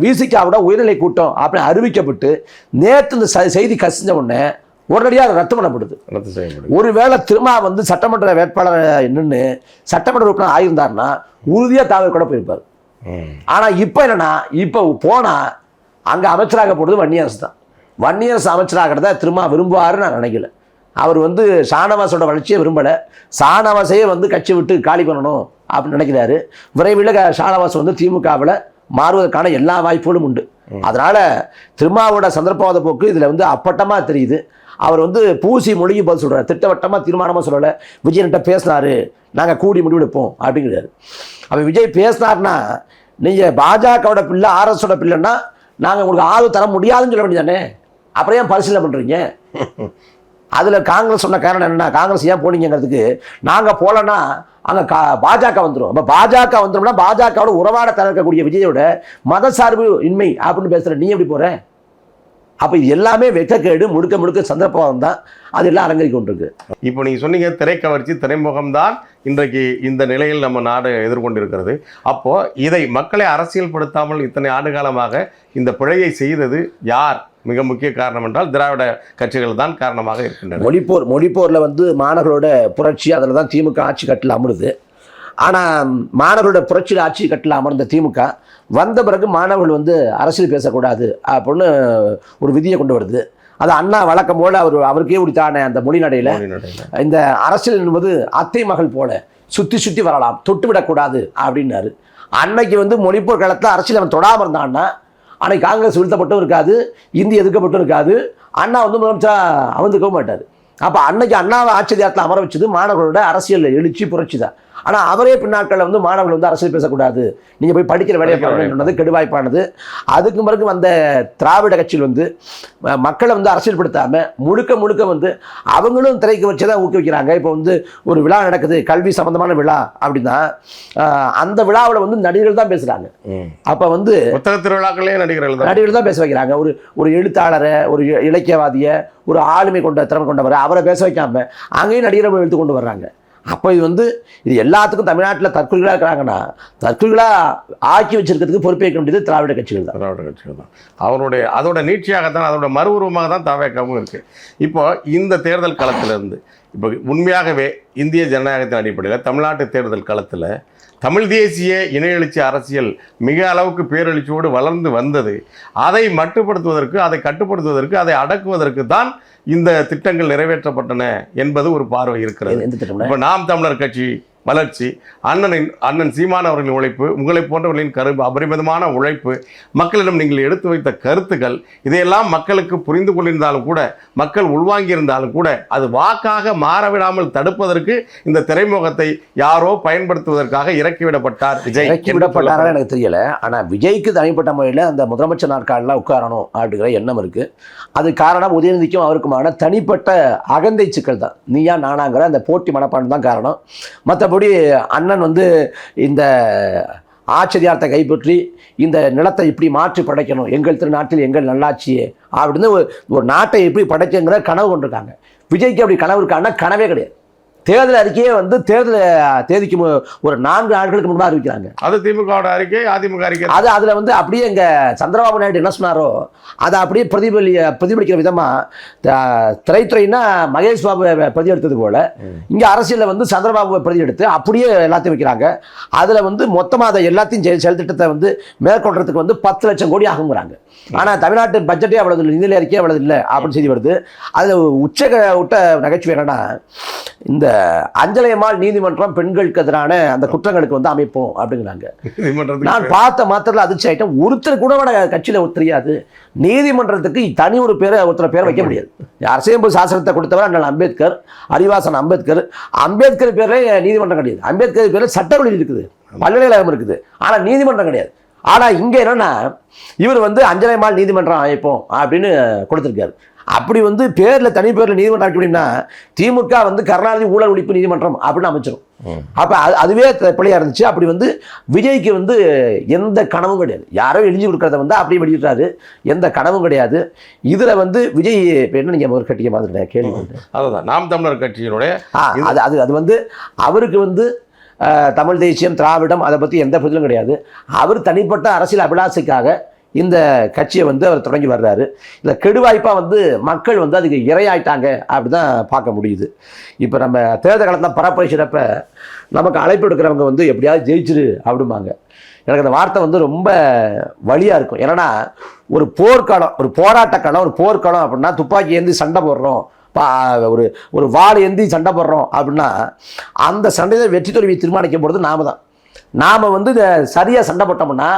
விசிகாவோட உயர்நிலை கூட்டம் அப்படின்னு அறிவிக்கப்பட்டு நேற்று இந்த செய்தி கசிஞ்ச உடனே உடனடியாக ரத்து பண்ணப்படுது. ஒருவேளை திரும்ப சட்டமன்ற வேட்பாளர் நின்று சட்டமன்ற உறுப்பினர் ஆகியிருந்தாருன்னா உறுதியாக தாவல் கூட போயிருப்பார். ஆனா இப்ப என்னன்னா, இப்ப போனா அங்க அமைச்சராக போடுறது வன்னியரசு தான். வன்னியரசு அமைச்சராகிறத திரும்ப விரும்புவாருன்னு நான் நினைக்கல. அவர் ஷானவாஸோட வளர்ச்சியை விரும்பல, ஷானவாஸையே கட்சி விட்டு காலி பண்ணணும் அப்படின்னு நினைக்கிறாரு. விரைவில் ஷானவாஸ் திமுகவில் மாறுவதற்கான எல்லா வாய்ப்புகளும் உண்டு. அதனால திருமாவோட சந்தர்ப்பவாத போக்கு இதுல அப்பட்டமா தெரியுது. அவர் வந்து பூசி மொழிக்கு பதில் சொல்கிறார், திட்டவட்டமாக தீர்மானமாக சொல்லலை. விஜயன்கிட்ட பேசினாரு, நாங்கள் கூடி முடிவெடுப்போம் அப்படிங்கிறாரு. அப்போ விஜய் பேசினார்னா நீங்கள் பாஜகவோட பிள்ளை ஆர்எஸோட பிள்ளைன்னா நாங்கள் உங்களுக்கு ஆதரவு தர முடியாதுன்னு சொல்ல வேண்டியதானே. அப்புறம் ஏன் பரிசீலனை பண்ணுறீங்க? அதில் காங்கிரஸ் சொன்ன காரணம் என்னென்னா, காங்கிரஸ் ஏன் போனீங்கிறதுக்கு, நாங்கள் போகலன்னா அங்கே பாஜக வந்துடும். அப்போ பாஜக வந்துடும்னா பாஜகவோட உறவாட தவிர்க்கக்கூடிய விஜயோட மதசார்பு இன்மை அப்படின்னு பேசுகிற நீ எப்படி போகிற? அப்போ இது எல்லாமே வெட்கக்கேடு, முழுக்க முழுக்க சந்தர்ப்பம் தான். அது எல்லாம் அரங்கேறி கொண்டிருக்கு. இப்போ நீங்கள் சொன்னீங்க திரைக்கவர்ச்சி, திரைமுகம்தான் இன்றைக்கு இந்த நிலையில் நம்ம நாடு எதிர்கொண்டிருக்கிறது. அப்போது இதை மக்களை அரசியல்படுத்தாமல் இத்தனை ஆண்டு காலமாக இந்த பிழையை செய்தது யார்? மிக முக்கிய காரணம் என்றால் திராவிட கட்சிகள் தான் காரணமாக இருக்கின்றன. மொழிப்போரில் வந்து மாணவர்களோட புரட்சி, அதில் தான் திமுக ஆட்சி கட்டில் அமருது. ஆனால் மாணவர்களோட புரட்சியில் ஆட்சி கட்டில் அமர்ந்த திமுக வந்த பிறகு மாணவர்கள் வந்து அரசியல் பேசக்கூடாது அப்படின்னு ஒரு விதியை கொண்டு வருது. அது அண்ணா வழக்கம் போல அவருக்கே உரித்தான அந்த மொழி நடையில் இந்த அரசியல் என்பது அத்தை மகள் போல சுற்றி சுற்றி வரலாம், தொட்டு விடக்கூடாது அப்படின்னாரு. அன்னைக்கு வந்து மொழிப்போர் காலத்தில் அரசியல் அவன் தொடாமல் இருந்தான்னா அன்னைக்கு காங்கிரஸ் வீழ்த்தப்பட்டும் இருக்காது, இந்தி எதிர்க்கப்பட்டும் இருக்காது, அண்ணா வந்து முதலமைச்சராக அமர்ந்துக்கவும் மாட்டார். அப்போ அன்னைக்கு அண்ணாவை ஆட்சியத்தில் அமர வச்சது மாணவர்களோட அரசியல் எழுச்சி புரட்சி தான். ஆனால் அவரே பின்னாட்களில் வந்து மாணவர்கள் வந்து அரசியல் பேசக்கூடாது, நீங்கள் போய் படிக்கிற வேலையை பண்ணணுன்றது கெடுவாய்ப்பானது. அதுக்கு பிறகு வந்த திராவிட கட்சியில் வந்து மக்களை வந்து அரசியல்படுத்தாமல் முழுக்க முழுக்க வந்து அவங்களும் திரைக்கு வச்சு தான் ஊக்குவிக்கிறாங்க. இப்போ வந்து ஒரு விழா நடக்குது, கல்வி சம்பந்தமான விழா அப்படின்னா அந்த விழாவில் வந்து நடிகர்கள் தான் பேசுகிறாங்க. அப்போ வந்து புத்தக திருவிழாக்களே நடிகர்கள் தான் பேச வைக்கிறாங்க. ஒரு எழுத்தாளரை, ஒரு இலக்கியவாதியை, ஒரு ஆளுமை கொண்ட திறமை கொண்டவரை அவரை பேச வைக்காம அங்கேயும் நடிகரை எடுத்து கொண்டு வர்றாங்க. அப்போ இது எல்லாத்துக்கும் தமிழ்நாட்டில் தற்கொலைகளாக இருக்கிறாங்கன்னா தற்கொலைகளாக ஆக்கி வச்சிருக்கிறதுக்கு பொறுப்பேற்க வேண்டியது திராவிட கட்சிகள் தான். அதோட நீட்சியாகத்தான், அதோட மறு உருவமாக தான் தவேகவும் இருக்குது. இப்போ இந்த தேர்தல் களத்திலிருந்து இப்போ உண்மையாகவே இந்திய ஜனநாயகத்தின் அடிப்படையில் தமிழ்நாட்டு தேர்தல் களத்தில் தமிழ் தேசிய இன எழுச்சி அரசியல் மிக அளவுக்கு பேரெழுச்சியோடு வளர்ந்து வந்தது. அதை மட்டுப்படுத்துவதற்கு, அதை கட்டுப்படுத்துவதற்கு, அதை அடக்குவதற்கு தான் இந்த திட்டங்கள் நிறைவேற்றப்பட்டன என்பது ஒரு பார்வை இருக்கிறது. இப்போ நாம் தமிழர் கட்சி வளர்ச்சி, அண்ணன் சீமான் அவர்களின் உழைப்பு, உங்களை போன்றவர்களின் அபரிமிதமான உழைப்பு, மக்களிடம் நீங்கள் எடுத்து வைத்த கருத்துக்கள், இதையெல்லாம் மக்களுக்கு புரிந்து கொண்டிருந்தாலும் கூட, மக்கள் உள்வாங்கியிருந்தாலும் கூட, அது வாக்காக மாறவிடாமல் தடுப்பதற்கு இந்த திரைமுகத்தை யாரோ பயன்படுத்துவதற்காக இறக்கிவிடப்பட்டார் விஜய். இறக்கிவிடப்பட்டாரா எனக்கு தெரியல. ஆனால் விஜய்க்கு தனிப்பட்ட முறையில் அந்த முதலமைச்சர் நாற்காலில் உட்காரணும் அப்படிங்கிற எண்ணம் இருக்குது. அது காரணம் உதயநிதிக்கும் அவருக்குமான தனிப்பட்ட அகந்தை சிக்கல் தான். நீயா நானாங்கிற அந்த போட்டி மனப்பான்மை தான் காரணம். மற்றபடி அண்ணன் வந்து இந்த ஆச்சரியார்த்தை கைப்பற்றி இந்த நிலத்தை இப்படி மாற்றி படைக்கணும், எங்கள் திருநாட்டில் எங்கள் நல்லாட்சியே அப்படின்னு ஒரு நாட்டை எப்படி படைக்குங்கிற கனவு கொண்டிருக்காங்க. விஜய்க்கு அப்படி கனவு இருக்கான்னா கனவே கிடையாது. தேர்தல் அறிக்கையே வந்து தேர்தல் தேதிக்கு ஒரு 4 நாட்களுக்கு முன்னாடி அறிவிக்கிறாங்க. அது திமுக அறிக்கை, அதிமுக அறிக்கை. அது அதில் வந்து அப்படியே இங்கே சந்திரபாபு நாயுடு என்ன சொன்னாரோ அதை அப்படியே பிரதிபலிக்கிற விதமாக திரைத்துறைன்னா மகேஷ் பாபு பிரதி எடுத்தது போல இங்கே அரசியலில் வந்து சந்திரபாபு பிரதி எடுத்து அப்படியே எல்லாத்தையும் வைக்கிறாங்க. அதில் வந்து மொத்தமாக அதை எல்லாத்தையும் செயல் திட்டத்தை வந்து மேற்கொள்றதுக்கு வந்து 10 லட்சம் கோடி ஆகுங்கிறாங்க. ஆனால் தமிழ்நாட்டு பட்ஜெட்டே அவ்வளவு இல்லை, நிதிநிலை அறிக்கையே அவ்வளவு இல்லை அப்படின்னு செய்தி வருது. அதில் விட்ட நகைச்சுவை என்னன்னா, இந்த அஞ்சலையம்மாள் நீதிமன்றம் பெண்களுக்கு எதிரான அந்த குற்றங்களுக்கு வந்து அமைப்போம் அப்படிங்கிறாங்க. நான் பார்த்த மாத்திரத்தில் அதிர்ச்சி ஆயிட்டேன். ஒருத்தர் கூட கட்சியில் தெரியாது. நீதிமன்றத்துக்கு தனி ஒருத்தர் பேர் வைக்க முடியாது. அரசியலமைப்பு சாசனத்தை கொடுத்தவர் அண்ணல் அம்பேத்கர், அறிவாசன் அம்பேத்கர் பேர்ல நீதிமன்றம் கிடையாது. அம்பேத்கர் பேர்ல சட்டக்கல்லூரி இருக்குது, பல்கலைக்கழகம் இருக்குது, ஆனால் நீதிமன்றம் கிடையாது. ஆனால் இங்கே என்னன்னா இவர் வந்து அஞ்சலையம்மாள் நீதிமன்றம் அமைப்போம் அப்படின்னு கொடுத்துருக்காரு. அப்படி வந்து பேரில் தனி பேரில் நீதிமன்றம் அப்படின்னா திமுக வந்து கருணாநிதி ஊழல் ஒழிப்பு நீதிமன்றம் அப்படின்னு அமைச்சிடும். அப்போ அதுவே பிள்ளையா இருந்துச்சு. அப்படி வந்து விஜய்க்கு வந்து எந்த கனவும் கிடையாது. யாரோ எழுதி கொடுக்கறத வந்து அப்படியே வெளியிட்டாரு, எந்த கனவும் கிடையாது. இதில் வந்து விஜய் என்ன நீங்கள் ஒரு கட்டிய மாதிரி கேள்வி அதுதான் நாம் தமிழர் கட்சியினுடைய அது வந்து அவருக்கு வந்து தமிழ் தேசியம், திராவிடம் அதை பற்றி எந்த பதிலும் கிடையாது. அவர் தனிப்பட்ட அரசியல் அபிலாசைக்காக இந்த கட்சியை வந்து அவர் தொடங்கி வர்றாரு. இந்த கெடுவாய்ப்பாக வந்து மக்கள் வந்து அதுக்கு இரையாயிட்டாங்க அப்படி தான் பார்க்க முடியுது. இப்போ நம்ம தேர்தல் காலத்தில் பரப்புரைச்சிறப்ப நமக்கு அழைப்பு எடுக்கிறவங்க வந்து எப்படியாவது ஜெயிச்சிரு அப்படிம்பாங்க. எனக்கு அந்த வார்த்தை வந்து ரொம்ப வலியாக இருக்கும். ஏன்னா ஒரு போர்க்காலம், ஒரு போராட்டக்காலம், ஒரு போர்க்காலம் அப்படின்னா துப்பாக்கி ஏந்தி சண்டை போடுறோம், ஒரு வாள் ஏந்தி சண்டை போடுறோம் அப்படின்னா அந்த சண்டையில் வெற்றி தோல்வியை தீர்மானிக்கும் பொழுது நாம தான். நாம் வந்து சரியாக சண்டை போட்டோம்னா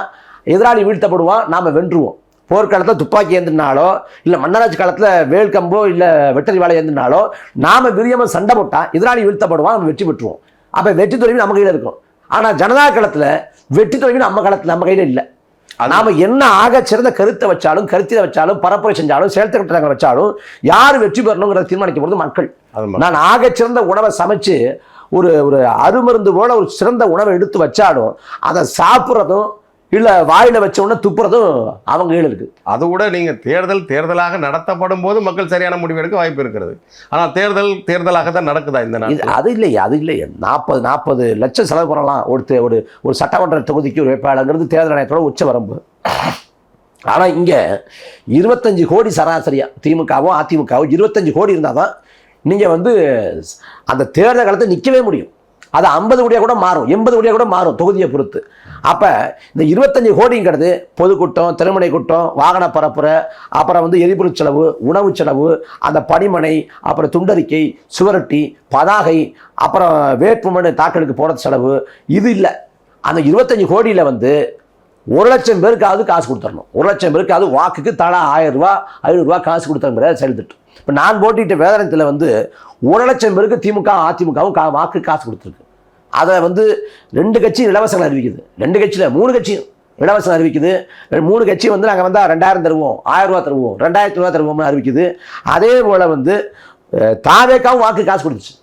எதிராளி வீழ்த்தப்படுவான், நாம் வென்றுவோம். போர்க்காலத்தில் துப்பாக்கி ஏந்தினாலோ இல்லை மன்னராட்சி காலத்தில் வேல்கம்போ இல்லை வெட்டரி வாழை ஏந்தினாலோ நாம விரியமாக சண்டை போட்டால் எதிராளி வீழ்த்தப்படுவான், நம்ம வெற்றி பெற்றுவோம். அப்போ வெற்றி தோல்வி நம்ம கையில் இருக்கும். ஆனால் ஜனதா காலத்தில் வெற்றி தோல்வி நம்ம கையில் இல்லை. நாம என்ன ஆக சிறந்த கருத்தை வச்சாலும், கருத்தில வச்சாலும், பரப்புரை செஞ்சாலும், செயல்திட்டங்களை வச்சாலும் யார் வெற்றி பெறணுங்கிறத தீர்மானிக்க போகிறது மக்கள். நான் ஆக சிறந்த உணவை சமைச்சு ஒரு ஒரு அருமருந்து போல ஒரு சிறந்த உணவை எடுத்து வச்சாலும் அதை சாப்பிட்றதும் இல்லை வாயில வச்ச உடனே துப்புறதும் அவங்க கையில் இருக்கு. அது கூட நீங்கள் தேர்தலாக நடத்தப்படும் போது மக்கள் சரியான முடிவு எடுக்க வாய்ப்பு இருக்கிறது. ஆனால் தேர்தலாக தான் நடக்குதா இந்த நாள்? அது இல்லையே 40 லட்சம் செலவு பண்ணலாம் ஒரு சட்டமன்ற தொகுதிக்கு ஒரு வேட்பாளருங்கிறது தேர்தல் ஆணையத்தோட உச்ச வரம்பு. ஆனால் இங்கே 25 கோடி சராசரியா திமுகவும் அதிமுகவும் 25 கோடி இருந்தால் தான் நீங்கள் அந்த தேர்தல் காலத்தை நிற்கவே முடியும். அது 50 கோடியாக கூட மாறும், 80 கோடியாக கூட மாறும் தொகுதியை பொறுத்து. அப்போ இந்த 25 கோடிங்கிறது பொதுக்கூட்டம், திருமணை கூட்டம், வாகன பரப்புரை, அப்புறம் எரிபொருள் செலவு, உணவு செலவு, அந்த பணிமனை, அப்புறம் துண்டறிக்கை, சுவரொட்டி, பதாகை, அப்புறம் வேட்புமனு தாக்கலுக்கு போகிறது செலவு. இது இல்லை. அந்த 25 கோடியில் 1 லட்சம் பேருக்காவது காசு கொடுத்துடணும். 1 லட்சம் பேருக்காவது வாக்குக்கு தலா 1000 ரூபா 500 ரூபா காசு கொடுத்துருங்கிற செயல்திட்டம். இப்போ நான் போட்டிட்ட வேதனத்தில் 1 லட்சம் பேருக்கு திமுக அதிமுகவும் வாக்கு காசு கொடுத்துருக்கு. அதை 2 கட்சியும் இலவசங்கள் அறிவிக்குது. 2 கட்சியில் 3 கட்சியும் இலவசம் அறிவிக்குது. 3 கட்சி நாங்கள் வந்தால் 2000 தருவோம், 1000 ரூபா தருவோம், 2000 ரூபா தருவோம்னு அறிவிக்குது. அதே போல் தாவேக்காவும் வாக்கு காசு கொடுத்துச்சு.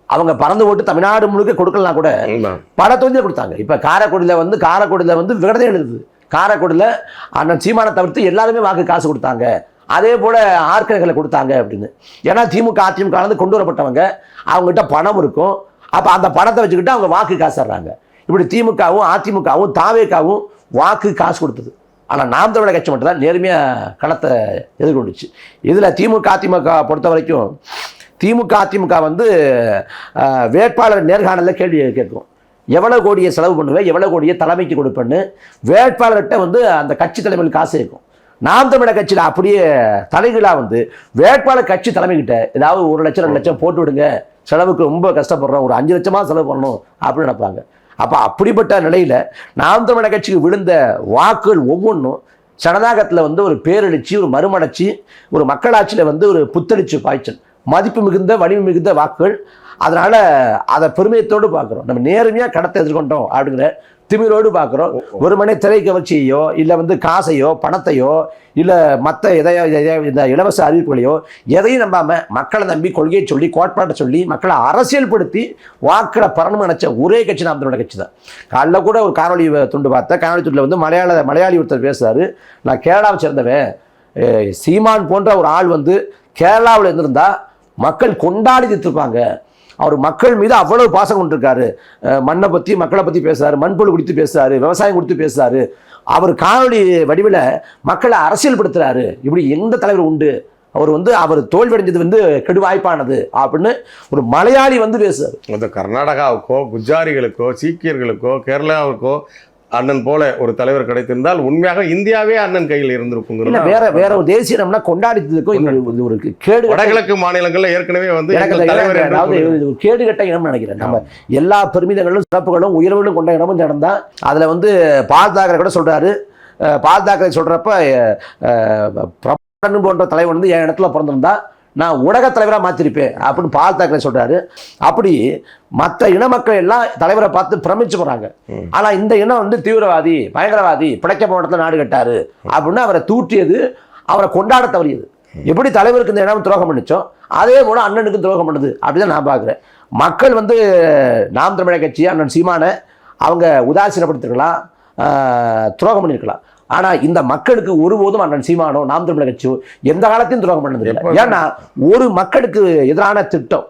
அவங்க பறந்து போட்டு தமிழ்நாடு முழுக்க கொடுக்கலாம் கூட பல தொகுதியில் கொடுத்தாங்க. இப்போ காரைக்குடியில் விகடனை எழுதுது. காரைக்குடியில் அண்ணன் சீமானை தவிர்த்து எல்லாருமே வாக்கு காசு கொடுத்தாங்க. அதே போல் ஆர்கனைகளை கொடுத்தாங்க அப்படின்னு. ஏன்னா திமுக அதிமுக கொண்டு வரப்பட்டவங்க, அவங்ககிட்ட பணம் இருக்கும். அப்போ அந்த பணத்தை வச்சுக்கிட்டு அவங்க வாக்கு காசு தர்றாங்க. இப்படி திமுகவும் அதிமுகவும் தாவேக்காவும் வாக்கு காசு கொடுத்தது. ஆனால் நாம் தமிழர் கட்சி மட்டும் தான் நேர்மையாக களத்தை எதிர்கொண்டுச்சு. இதில் திமுக அதிமுக பொறுத்த வரைக்கும் திமுக அதிமுக வேட்பாளர் நேர்காணலில் கேள்வி கேட்கும். எவ்வளோ கோடியை செலவு பண்ணுவேன், எவ்வளோ கோடியை தலைமைக்கு கொடுப்பேன்னு வேட்பாளர்கிட்ட அந்த கட்சி தலைமையில் காசு இருக்கும். நாம் தமிழர் கட்சியில் அப்படியே தலைகளாக வேட்பாளர் கட்சி தலைமைக்கிட்ட ஏதாவது 1 லட்சம் 2 லட்சம் போட்டு விடுங்க, செலவுக்கு ரொம்ப கஷ்டப்படுறோம், ஒரு 5 லட்சமாக செலவு பண்ணணும் அப்படின்னு நினைப்பாங்க. அப்போ அப்படிப்பட்ட நிலையில் நாம் தமிழர் கட்சிக்கு விழுந்த வாக்குகள் ஒவ்வொன்றும் ஜனநாயகத்தில் ஒரு பேரெழுச்சி, ஒரு மறுமலர்ச்சி, ஒரு மக்களாட்சியில் ஒரு புத்தெழுச்சி பாய்ச்சல், மதிப்பு மிகுந்த வலிமை மிகுந்த வாக்குகள். அதனால் அதை பெருமிதத்தோடு பார்க்குறோம். நம்ம நேர்மையாக கடத்தை எதிர்கொண்டோம் அப்படிங்கிற திமிரோடு பார்க்குறோம். ஒரு மணி திரை கவர்ச்சியோ இல்லை காசையோ பணத்தையோ இல்லை மற்ற இந்த இலவச அறிவிப்புகளையோ எதையும் நம்பாமல் மக்களை நம்பி கொள்கையை சொல்லி கோட்பாட்டை சொல்லி மக்களை அரசியல்படுத்தி வாக்களை பரணும் நினச்ச ஒரே கட்சி நாம் தமிழர் கட்சி தான். காலைல கூட ஒரு காணொலி துண்டு பார்த்தேன். காணொலி துண்டில் மலையாளி ஒருத்தர் பேசுகிறாரு. நான் கேரளாவை சேர்ந்தவன், சீமான் போன்ற ஒரு ஆள் கேரளாவில் இருந்திருந்தா மக்கள் கொண்டாடி தீர்த்திருப்பாங்க. அவர் மக்கள் மீது அவ்வளவு பாசம் கொண்டிருக்காரு. மண்ணை பற்றி மக்களை பற்றி பேசுகிறாரு, மண்புழு குறித்து பேசுகிறாரு, விவசாயம் குறித்து பேசுகிறாரு. அவர் காணொலி வடிவில் மக்களை அரசியல்படுத்துகிறாரு. இப்படி எந்த தலைவர் உண்டு? அவர் தோல்வியடைஞ்சது கெடுவாய்ப்பானது அப்படின்னு ஒரு மலையாளி பேசுறாரு. கர்நாடகாவுக்கோ, குஜாரிகளுக்கோ, சீக்கியர்களுக்கோ, கேரளாவுக்கோ அண்ணன் போல ஒரு தலைவர் கிடைத்திருந்தால் உண்மையாக இந்தியாவே அண்ணன் கையில் இருந்திருக்கும். வேற ஒரு தேசிய நம்மனா கொண்டாடிக்கும் ஒரு கேடு. வடகிழக்கு மாநிலங்கள்ல ஏற்கனவே கேடு கட்ட இனம் நினைக்கிறேன். நம்ம எல்லா பெருமிதங்களும் சிறப்புகளும் உயர்வுகளும் கொண்ட இடமும் இந்த இடம் தான். அதுல பால் தாக்கரே கூட சொல்றாரு. பால் தாக்கரே சொல்றப்ப பிரபலன் போன்ற தலைவர் என் இடத்துல பிறந்திருந்தா நான் உலக தலைவராக மாற்றிருப்பேன் அப்படின்னு பால் தாக்கரே சொல்றாரு. அப்படி மற்ற இன மக்கள் எல்லாம் தலைவரை பார்த்து பிரமிச்சு போறாங்க. ஆனா இந்த இனம் தீவிரவாதி, பயங்கரவாதி, பிழைக்க போனத்துல நாடு கட்டாரு அப்படின்னு அவரை தூற்றியது, அவரை கொண்டாட தவறியது. எப்படி தலைவருக்கு இந்த இடம் துரோகம் பண்ணிச்சோ அதே போல அண்ணனுக்கு துரோகம் பண்ணுது அப்படிதான் நான் பார்க்குறேன். மக்கள் நாம் தமிழர் கட்சி அண்ணன் சீமானை அவங்க உதாசீனப்படுத்திருக்கலாம், துரோகம் பண்ணியிருக்கலாம். ஆனா இந்த மக்களுக்கு ஒருபோதும் அண்ணன் சீமானோ நாம் தமிழர் கட்சியோ எந்த காலத்தையும் துரோகம் பண்ணது இல்லை. ஏன்னா ஒரு மக்களுக்கு எதிரான திட்டம்,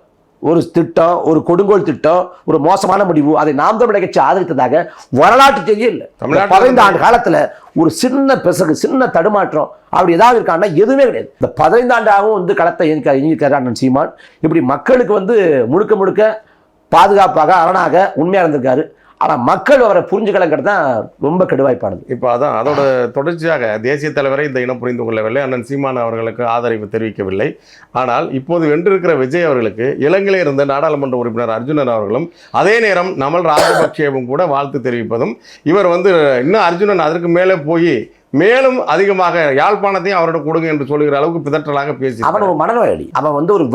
ஒரு கொடுங்கோல் திட்டம், ஒரு மோசமான முடிவு, அதை நாம் தமிழர் கட்சி ஆதரித்ததாக வரலாற்று செய்தியே இல்லை. 15 ஆண்டு காலத்துல ஒரு சின்ன பிசகு, சின்ன தடுமாற்றம் அப்படி ஏதாவது இருக்கான்னா எதுவுமே கிடையாது. இந்த 15 ஆண்டாகவும் களத்தை இயங்கியிருக்காரு அண்ணன் சீமான். இப்படி மக்களுக்கு முழுக்க முழுக்க பாதுகாப்பாக அரணாக உண்மையா இருந்திருக்காரு. ஆனால் மக்கள் அவரை புரிஞ்சுக்கலங்கிறது தான் ரொம்ப கெடுவாய்ப்பானது. இப்போ அதோட தொடர்ச்சியாக தேசிய தலைவரை இந்த இனம் புரிந்து கொள்ளவில்லை, அண்ணன் சீமான் அவர்களுக்கு ஆதரவு தெரிவிக்கவில்லை. ஆனால் இப்போது வென்றிருக்கிற விஜய் அவர்களுக்கு இலங்கையில் இருந்த நாடாளுமன்ற உறுப்பினர் அர்ஜுனன் அவர்களும் அதே நேரம் நமல் ராஜபக்சேவும் கூட வாழ்த்து தெரிவிப்பதும், இவர் இன்னும் அர்ஜுனன் அதற்கு மேலே போய் மேலும் அதிகமாக யாழ்ப்பாணத்தையும் அவரோட கொடுங்க என்று சொல்லுகிற அளவுக்கு பிதற்றலாக பேசி அவன் ஒரு மனநோயாளி. அவன் வந்து ஒரு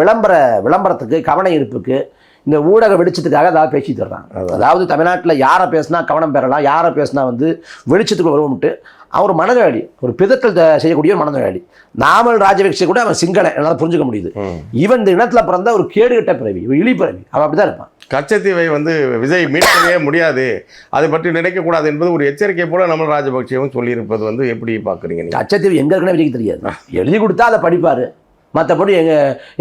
விளம்பரத்துக்கு கவன ஈர்ப்புக்கு இந்த ஊடக வெளிச்சத்துக்காக அதாவது பேசிட்டு வர்றான். அதாவது தமிழ்நாட்டில் யாரை பேசினா கவனம் பெறலாம், யாரை பேசினா வந்து வெளிச்சத்துக்கு வருவோம்ட்டு அவர் மனநோயாளி, ஒரு பிதற்றல் செய்யக்கூடிய ஒரு மனநோயாளி. நாமல் ராஜபக்சே கூட அவன் சிங்களன், என்னால் புரிஞ்சுக்க முடியுது. இவன் இந்த இனத்தில் பிறந்த ஒரு கேடுகட்ட பிறவி, ஒரு இழி பிறவி, அவன் அப்படிதான் இருப்பான். கச்சத்தீவை வந்து விஜய் மீட்கவே முடியாது, அதை பற்றி நினைக்கக்கூடாது என்பது ஒரு எச்சரிக்கை போல நம்ம ராஜபக்சேவும் சொல்லியிருப்பது வந்து எப்படி பார்க்குறீங்க நீங்கள்? கச்சத்தீவு எங்கே இருக்குன்னு விஜய்க்கு தெரியாது. எழுதி கொடுத்தா அதை படிப்பார், மற்றபடி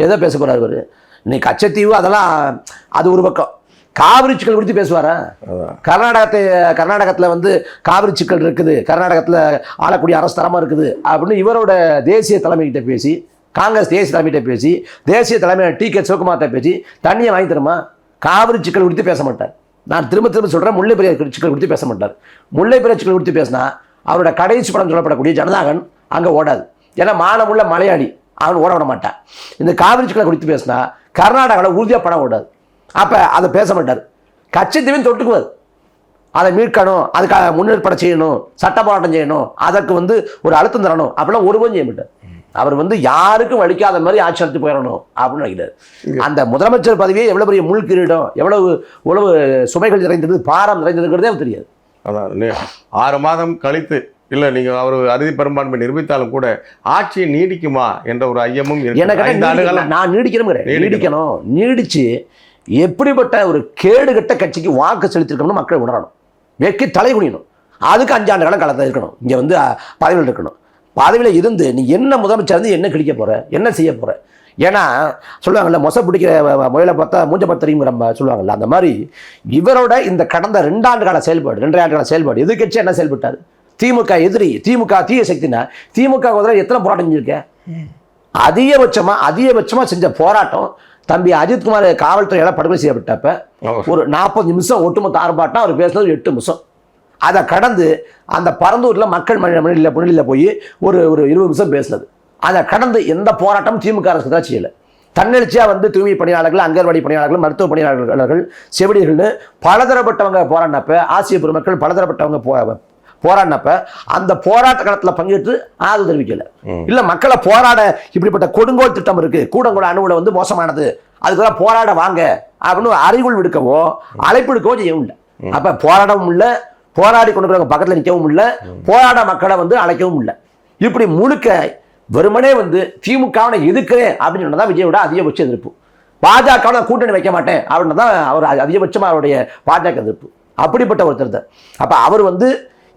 எதை பேச போகிறார் அவர்? இன்னைக்கு கச்சத்தீவு அதெல்லாம் அது ஒரு பக்கம். காவிரி சிக்கல் குறித்து பேசுவாரா? கர்நாடகத்தில் வந்து காவிரி சிக்கல் இருக்குது, கர்நாடகத்தில் ஆளக்கூடிய அரசு தரமாக இருக்குது அப்படின்னு இவரோட தேசிய தலைமைகிட்ட பேசி, காங்கிரஸ் தேசிய தலைமைகிட்ட பேசி, தேசிய தலைமை டி.கே. சிவகுமார்கிட்ட பேசி தண்ணியை வாங்கி தருமா? காவிரி சிக்கல் குறித்து பேச மாட்டார். நான் திரும்ப சொல்கிறேன், முல்லை பெரியார் சிக்கல் குறித்து பேச மாட்டார். முல்லை பெரியார் சிக்கல் குறித்து பேசினா அவரோட கடைசி படம் சொல்லப்படக்கூடிய ஜனநாயகன் அங்கே ஓடாது. ஏன்னா மானமுள்ள மலையாளி, அவன் ஓட விட மாட்டான். இந்த காவிரி சிக்கலை குறித்து பேசினா கர்நாடகாவில் உறுதியாக படம் ஓடாது. அப்போ அதை பேச மாட்டார். கச்சத்தீவையும் தொட்டுக்குவார், அதை மீட்கணும், அதுக்காக முன்னேற்பாடு செய்யணும், சட்ட போராட்டம் செய்யணும், அதற்கு வந்து ஒரு அழுத்தம் தரணும் அப்படிலாம் ஒருவரும் செய்ய மாட்டார். அவர் வந்து யாருக்கும் வலிக்காத மாதிரி ஆட்சி நடத்தி போயிடணும் அப்படின்னு நினைக்கிறார். அந்த முதலமைச்சர் பதவியே எவ்வளோ பெரிய முள் கிரீடம், எவ்வளவு சுமைகள் நிறைந்தது, பாரம் நிறைந்ததுங்கிறதே அவர் தெரியாது. அதான் 6 மாதம் கழித்து இல்லை நீங்கள் அவர் அறுதி பெரும்பான்மை நிரூபித்தாலும் கூட ஆட்சி நீடிக்குமா என்ற ஒரு ஐயமும் நான் நீடிக்கணும். நீடிச்சு எப்படிப்பட்ட ஒரு கேடுகட்ட கட்சிக்கு வாக்கு செலுத்திருக்கணும்னு மக்கள் உணரணும், வெக்கி தலை குனியணும். அதுக்கு 5 ஆண்டு காலம் காலத்தில் இருக்கணும், இங்கே வந்து பதவியில் இருக்கணும். பதவியில் இருந்து நீ என்ன முதலமைச்சர் இருந்து என்ன கிழிக்க போகிற, என்ன செய்ய போகிற? ஏன்னா சொல்லுவாங்கல்ல, மொசை பிடிக்கிற முயலை பார்த்தா மூஞ்ச பத்திரிங்கிற சொல்லுவாங்கல்ல, அந்த மாதிரி இவரோட இந்த கடந்த 2 ஆண்டு கால செயல்பாடு, 2 ஆண்டு கால செயல்பாடு எதிர்க்கட்சி என்ன செயல்பட்டார்? திமுக எதிரி, திமுக தீய சக்தினா திமுக எத்தனை போராட்டம் செஞ்சிருக்கேன்? அதிகபட்சமாக செஞ்ச போராட்டம் தம்பி அஜித்குமார் காவல்துறையால் படுகொலை செய்யப்பட்டப்ப ஒரு 40 நிமிஷம் ஒட்டுமொத்த ஆர்ப்பாட்டம், அவர் பேசுனது 8 நிமிஷம். அதை கடந்து அந்த பரந்தூரில் மக்கள் முன்னிலையில் போய் ஒரு 20 நிமிஷம் பேசுனது. அதை கடந்து எந்த போராட்டமும் திமுக அரசு தான் செய்யலை. தன்னெழுச்சியாக வந்து தூய்மை பணியாளர்கள், அங்கன்வாடி பணியாளர்கள், மருத்துவ பணியாளர்கள், செவிலியர்கள்னு பலதரப்பட்டவங்க போராடினப்ப, ஆசிய பெருமக்கள் பலதரப்பட்டவங்க போராடினப்ப அந்த போராட்ட காலத்தில் பங்கேற்று ஆதரவு தெரிவிக்கல. இல்லை மக்களை போராட இப்படிப்பட்ட கொடுங்கோல் திட்டம் இருக்கு, கூடங்கூட அணுகுல வந்து மோசமானது, அதுக்கு போராட வாங்க அப்படின்னு அறிகுள் விடுக்கவோ அழைப்பு எடுக்கவோ செய்யவும் இல்லை. அப்ப போராடவும் இல்லை, போராடி கொண்டு பக்கத்தில் நிற்கவும் இல்லை, போராட மக்களை வந்து அழைக்கவும் இல்லை. இப்படி முழுக்க வெறுமனே வந்து திமுகவை எதிர்க்கிறேன் அப்படின்னு சொன்னதான் விஜயோட அதிகபட்ச எதிர்ப்பு. பாஜக கூட்டணி வைக்க மாட்டேன் அப்படின்னு தான் அவர் அதிகபட்சமாக அவருடைய பாஜக எதிர்ப்பு. அப்படிப்பட்ட ஒருத்தர் தான். அப்போ அவர் வந்து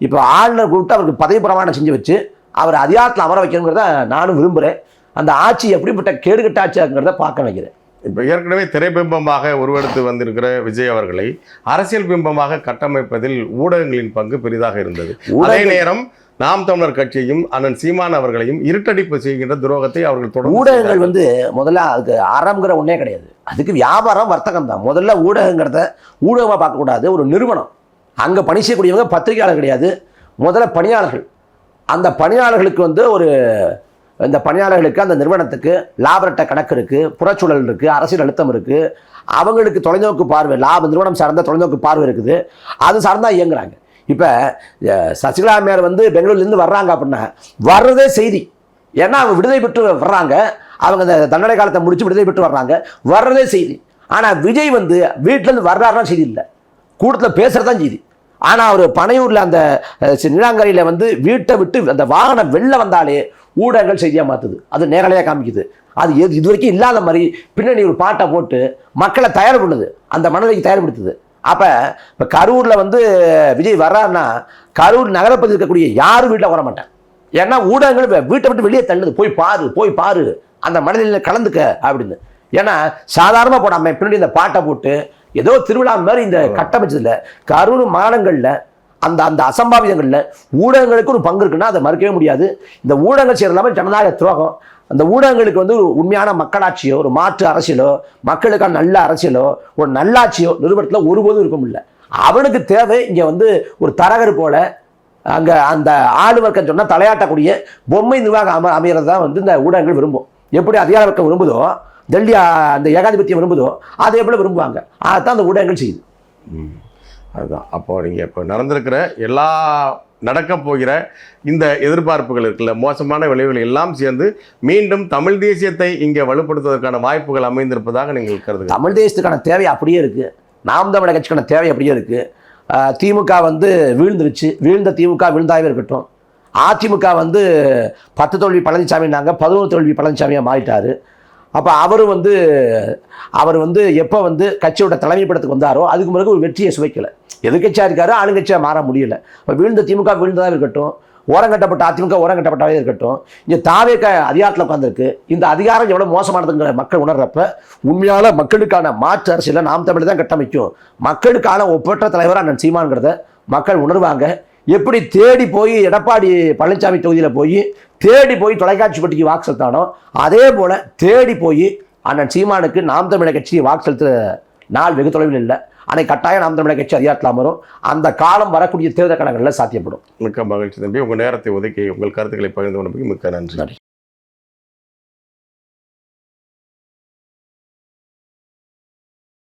இப்போ ஆளுநர் கூப்பிட்டு அவருக்கு பதவி பிரமாணம் செஞ்சு வச்சு அவர் அதிகாரத்தில் அமர வைக்கணுங்கிறத நானும் விரும்புகிறேன். அந்த ஆட்சி எப்படிப்பட்ட கேடுகட்ட ஆட்சியாங்கிறத பார்க்க வைக்கிறேன். இப்போ ஏற்கனவே திரைபிம்பமாக உருவெடுத்து வந்திருக்கிற விஜய் அவர்களை அரசியல் பிம்பமாக கட்டமைப்பதில் ஊடகங்களின் பங்கு பெரிதாக இருந்தது. அதே நேரம் நாம் தமிழர் கட்சியும் அண்ணன் சீமான் அவர்களையும் இருட்டடிப்பு செய்கின்ற துரோகத்தை அவர்கள் தொடர்ந்து ஊடகங்கள் வந்து முதல்ல அதுக்கு அறம்ங்கிற ஒன்றே கிடையாது, அதுக்கு வியாபாரம் வர்த்தகம் தான். முதல்ல ஊடகங்கிறத ஊடகமாக பார்க்கக்கூடாது, ஒரு நிறுவனம். அங்கே பணி செய்யக்கூடியவங்க பத்திரிகையாளர் கிடையாது, முதல்ல பணியாளர்கள். அந்த பணியாளர்களுக்கு வந்து இந்த பணியாளர்களுக்கு அந்த நிறுவனத்துக்கு லாபரட்ட கணக்கு இருக்குது, புறச்சூழல் இருக்குது, அரசியல் அழுத்தம் இருக்குது, அவங்களுக்கு தொலைநோக்கு பார்வை, நிறுவனம் சார்ந்த தொலைநோக்கு பார்வை இருக்குது, அது சார்ந்தா இயங்குறாங்க. இப்போ சசிகலா அம்மையார் வந்து பெங்களூர்லேருந்து வர்றாங்க அப்படின்னா வர்றதே செய்தி. ஏன்னா அவங்க விடுதலை பெற்று வர்றாங்க, அவங்க இந்த தண்டனை காலத்தை முடிச்சு விடுதலை பெற்று வர்றாங்க, வர்றதே செய்தி. ஆனால் விஜய் வந்து வீட்டிலேருந்து வர்றாருன்னா செய்தி இல்லை, கூட்டத்தில் பேசுகிறதான் செய்தி. ஆனால் அவர் பனையூரில் அந்த நீலாங்கரையில் வந்து வீட்டை விட்டு அந்த வாகனம் வெளில வந்தாலே ஊடகங்கள் செய்தியாக மாற்றுது, அது நேரலையாக காமிக்குது. அது இது வரைக்கும் இல்லாத மாதிரி பின்னணி ஒரு பாட்டை போட்டு மக்களை தயார் பண்ணுது, அந்த மனநிலைக்கு தயார்படுத்துது. அப்போ இப்போ கரூரில் வந்து விஜய் வர்றாருன்னா கரூர் நகரப்பகுதியில் இருக்கக்கூடிய யாரும் வீட்டில் வர மாட்டேன். ஏன்னா ஊடகங்கள் வீட்டை விட்டு வெளியே தள்ளுது, போய் பாரு அந்த மனநிலையில் கலந்துக்க அப்படின்னு. ஏன்னா சாதாரணமாக போடாமல் பின்னாடி இந்த பாட்டை போட்டு ஏதோ திருவிழா மாதிரி இந்த கட்டமைச்சதில் கரூர் மாநிலங்களில் அந்த அந்த அசம்பாவிதங்களில் ஊடகங்களுக்கு ஒரு பங்கு இருக்குன்னா அதை மறுக்கவே முடியாது. இந்த ஊடகங்கள் செய்கிற இல்லாமல் ஜனநாயக துரோகம். அந்த ஊடகங்களுக்கு வந்து ஒரு உண்மையான மக்களாட்சியோ, ஒரு மாற்று அரசியலோ, மக்களுக்கான நல்ல அரசியலோ, ஒரு நல்லாட்சியோ நிறுவனத்தில் ஒருபோதும் இருக்க முடியல. அவனுக்கு தேவை இங்கே வந்து ஒரு தரகர் போல அங்கே அந்த ஆளு வர்க்கம் சொன்னால் தலையாட்டக்கூடிய பொம்மை நிர்வாகம் அமைகிறது தான் வந்து இந்த ஊடகங்கள் விரும்பும். எப்படி அதிகார வர்க்கம் விரும்புதோ, டெல்லி அந்த ஏகாதிபத்தியம் விரும்புதோ, அதை எப்படி விரும்புவாங்க, அதைத்தான் அந்த ஊடகங்கள் செய்யுது. அதுதான். அப்போ நீங்கள் இப்போ நடந்திருக்கிற எல்லா நடக்கப் போகிற இந்த எதிர்பார்ப்புகள் இருக்குல்ல, மோசமான விளைவுகள் எல்லாம் சேர்ந்து மீண்டும் தமிழ் தேசியத்தை இங்கே வலுப்படுத்துவதற்கான வாய்ப்புகள் அமைந்திருப்பதாக நீங்கள் கருதுங்க? தமிழ் தேசத்துக்கான தேவை அப்படியே இருக்குது. நாம் தமிழர் கட்சிக்கான தேவை அப்படியே இருக்குது. திமுக வந்து வீழ்ந்துருச்சு. வீழ்ந்த திமுக வீழ்ந்தாவே இருக்கட்டும். அதிமுக வந்து 10 தோல்வி பழனிசாமினாங்க, 11 தோல்வி பழனிசாமியாக மாறிட்டார். அப்போ அவர் வந்து எப்போ வந்து கட்சியோட தலைமைப்படத்துக்கு வந்தாரோ அதுக்கு பிறகு ஒரு வெற்றியை சுவைக்கலை. எதிர்கட்சியாக இருக்காரு, ஆளுங்கட்சியாக மாற முடியல. இப்போ வீழ்ந்த திமுக வீழ்ந்ததாக இருக்கட்டும், ஓரங்கட்டப்பட்ட அதிமுக ஓரங்கட்டப்பட்டாவே இருக்கட்டும், இங்கே தாவேக அதிகாரத்தில் உட்காந்துருக்கு. இந்த அதிகாரம் எவ்வளோ மோசமானதுங்கிற மக்கள் உணர்றப்ப உண்மையான மக்களுக்கான மாற்று அரசியலை நாம் தமிழ் தான் கட்டமைக்கும். மக்களுக்கான ஒப்பற்ற தலைவராக நான் சீமான்கிறத மக்கள் உணர்வாங்க. எப்படி தேடி போய் எடப்பாடி பழனிசாமி தொகுதியில் போய் தேடி போய் தொலைக்காட்சி பெட்டிக்கு வாக்கு செலுத்தானோ அதே போல் தேடி போய் அண்ணன் சீமானுக்கு நாம் தமிழர் கட்சி வாக்கு செலுத்துகிற நாள் வெகு தொலைவில் இல்லை. அன்னைக்கு கட்டாயம் நாம் தமிழர் கட்சி அதிகாரத்தில் அமரும். அந்த காலம் வரக்கூடிய தேர்தல் கணக்குகளில் சாத்தியப்படும். மிக்க மகிழ்ச்சி தம்பி. உங்கள் நேரத்தை ஒதுக்கி உங்கள் கருத்துக்களை பகிர்ந்து கொண்டமைக்கு மிக்க நன்றி.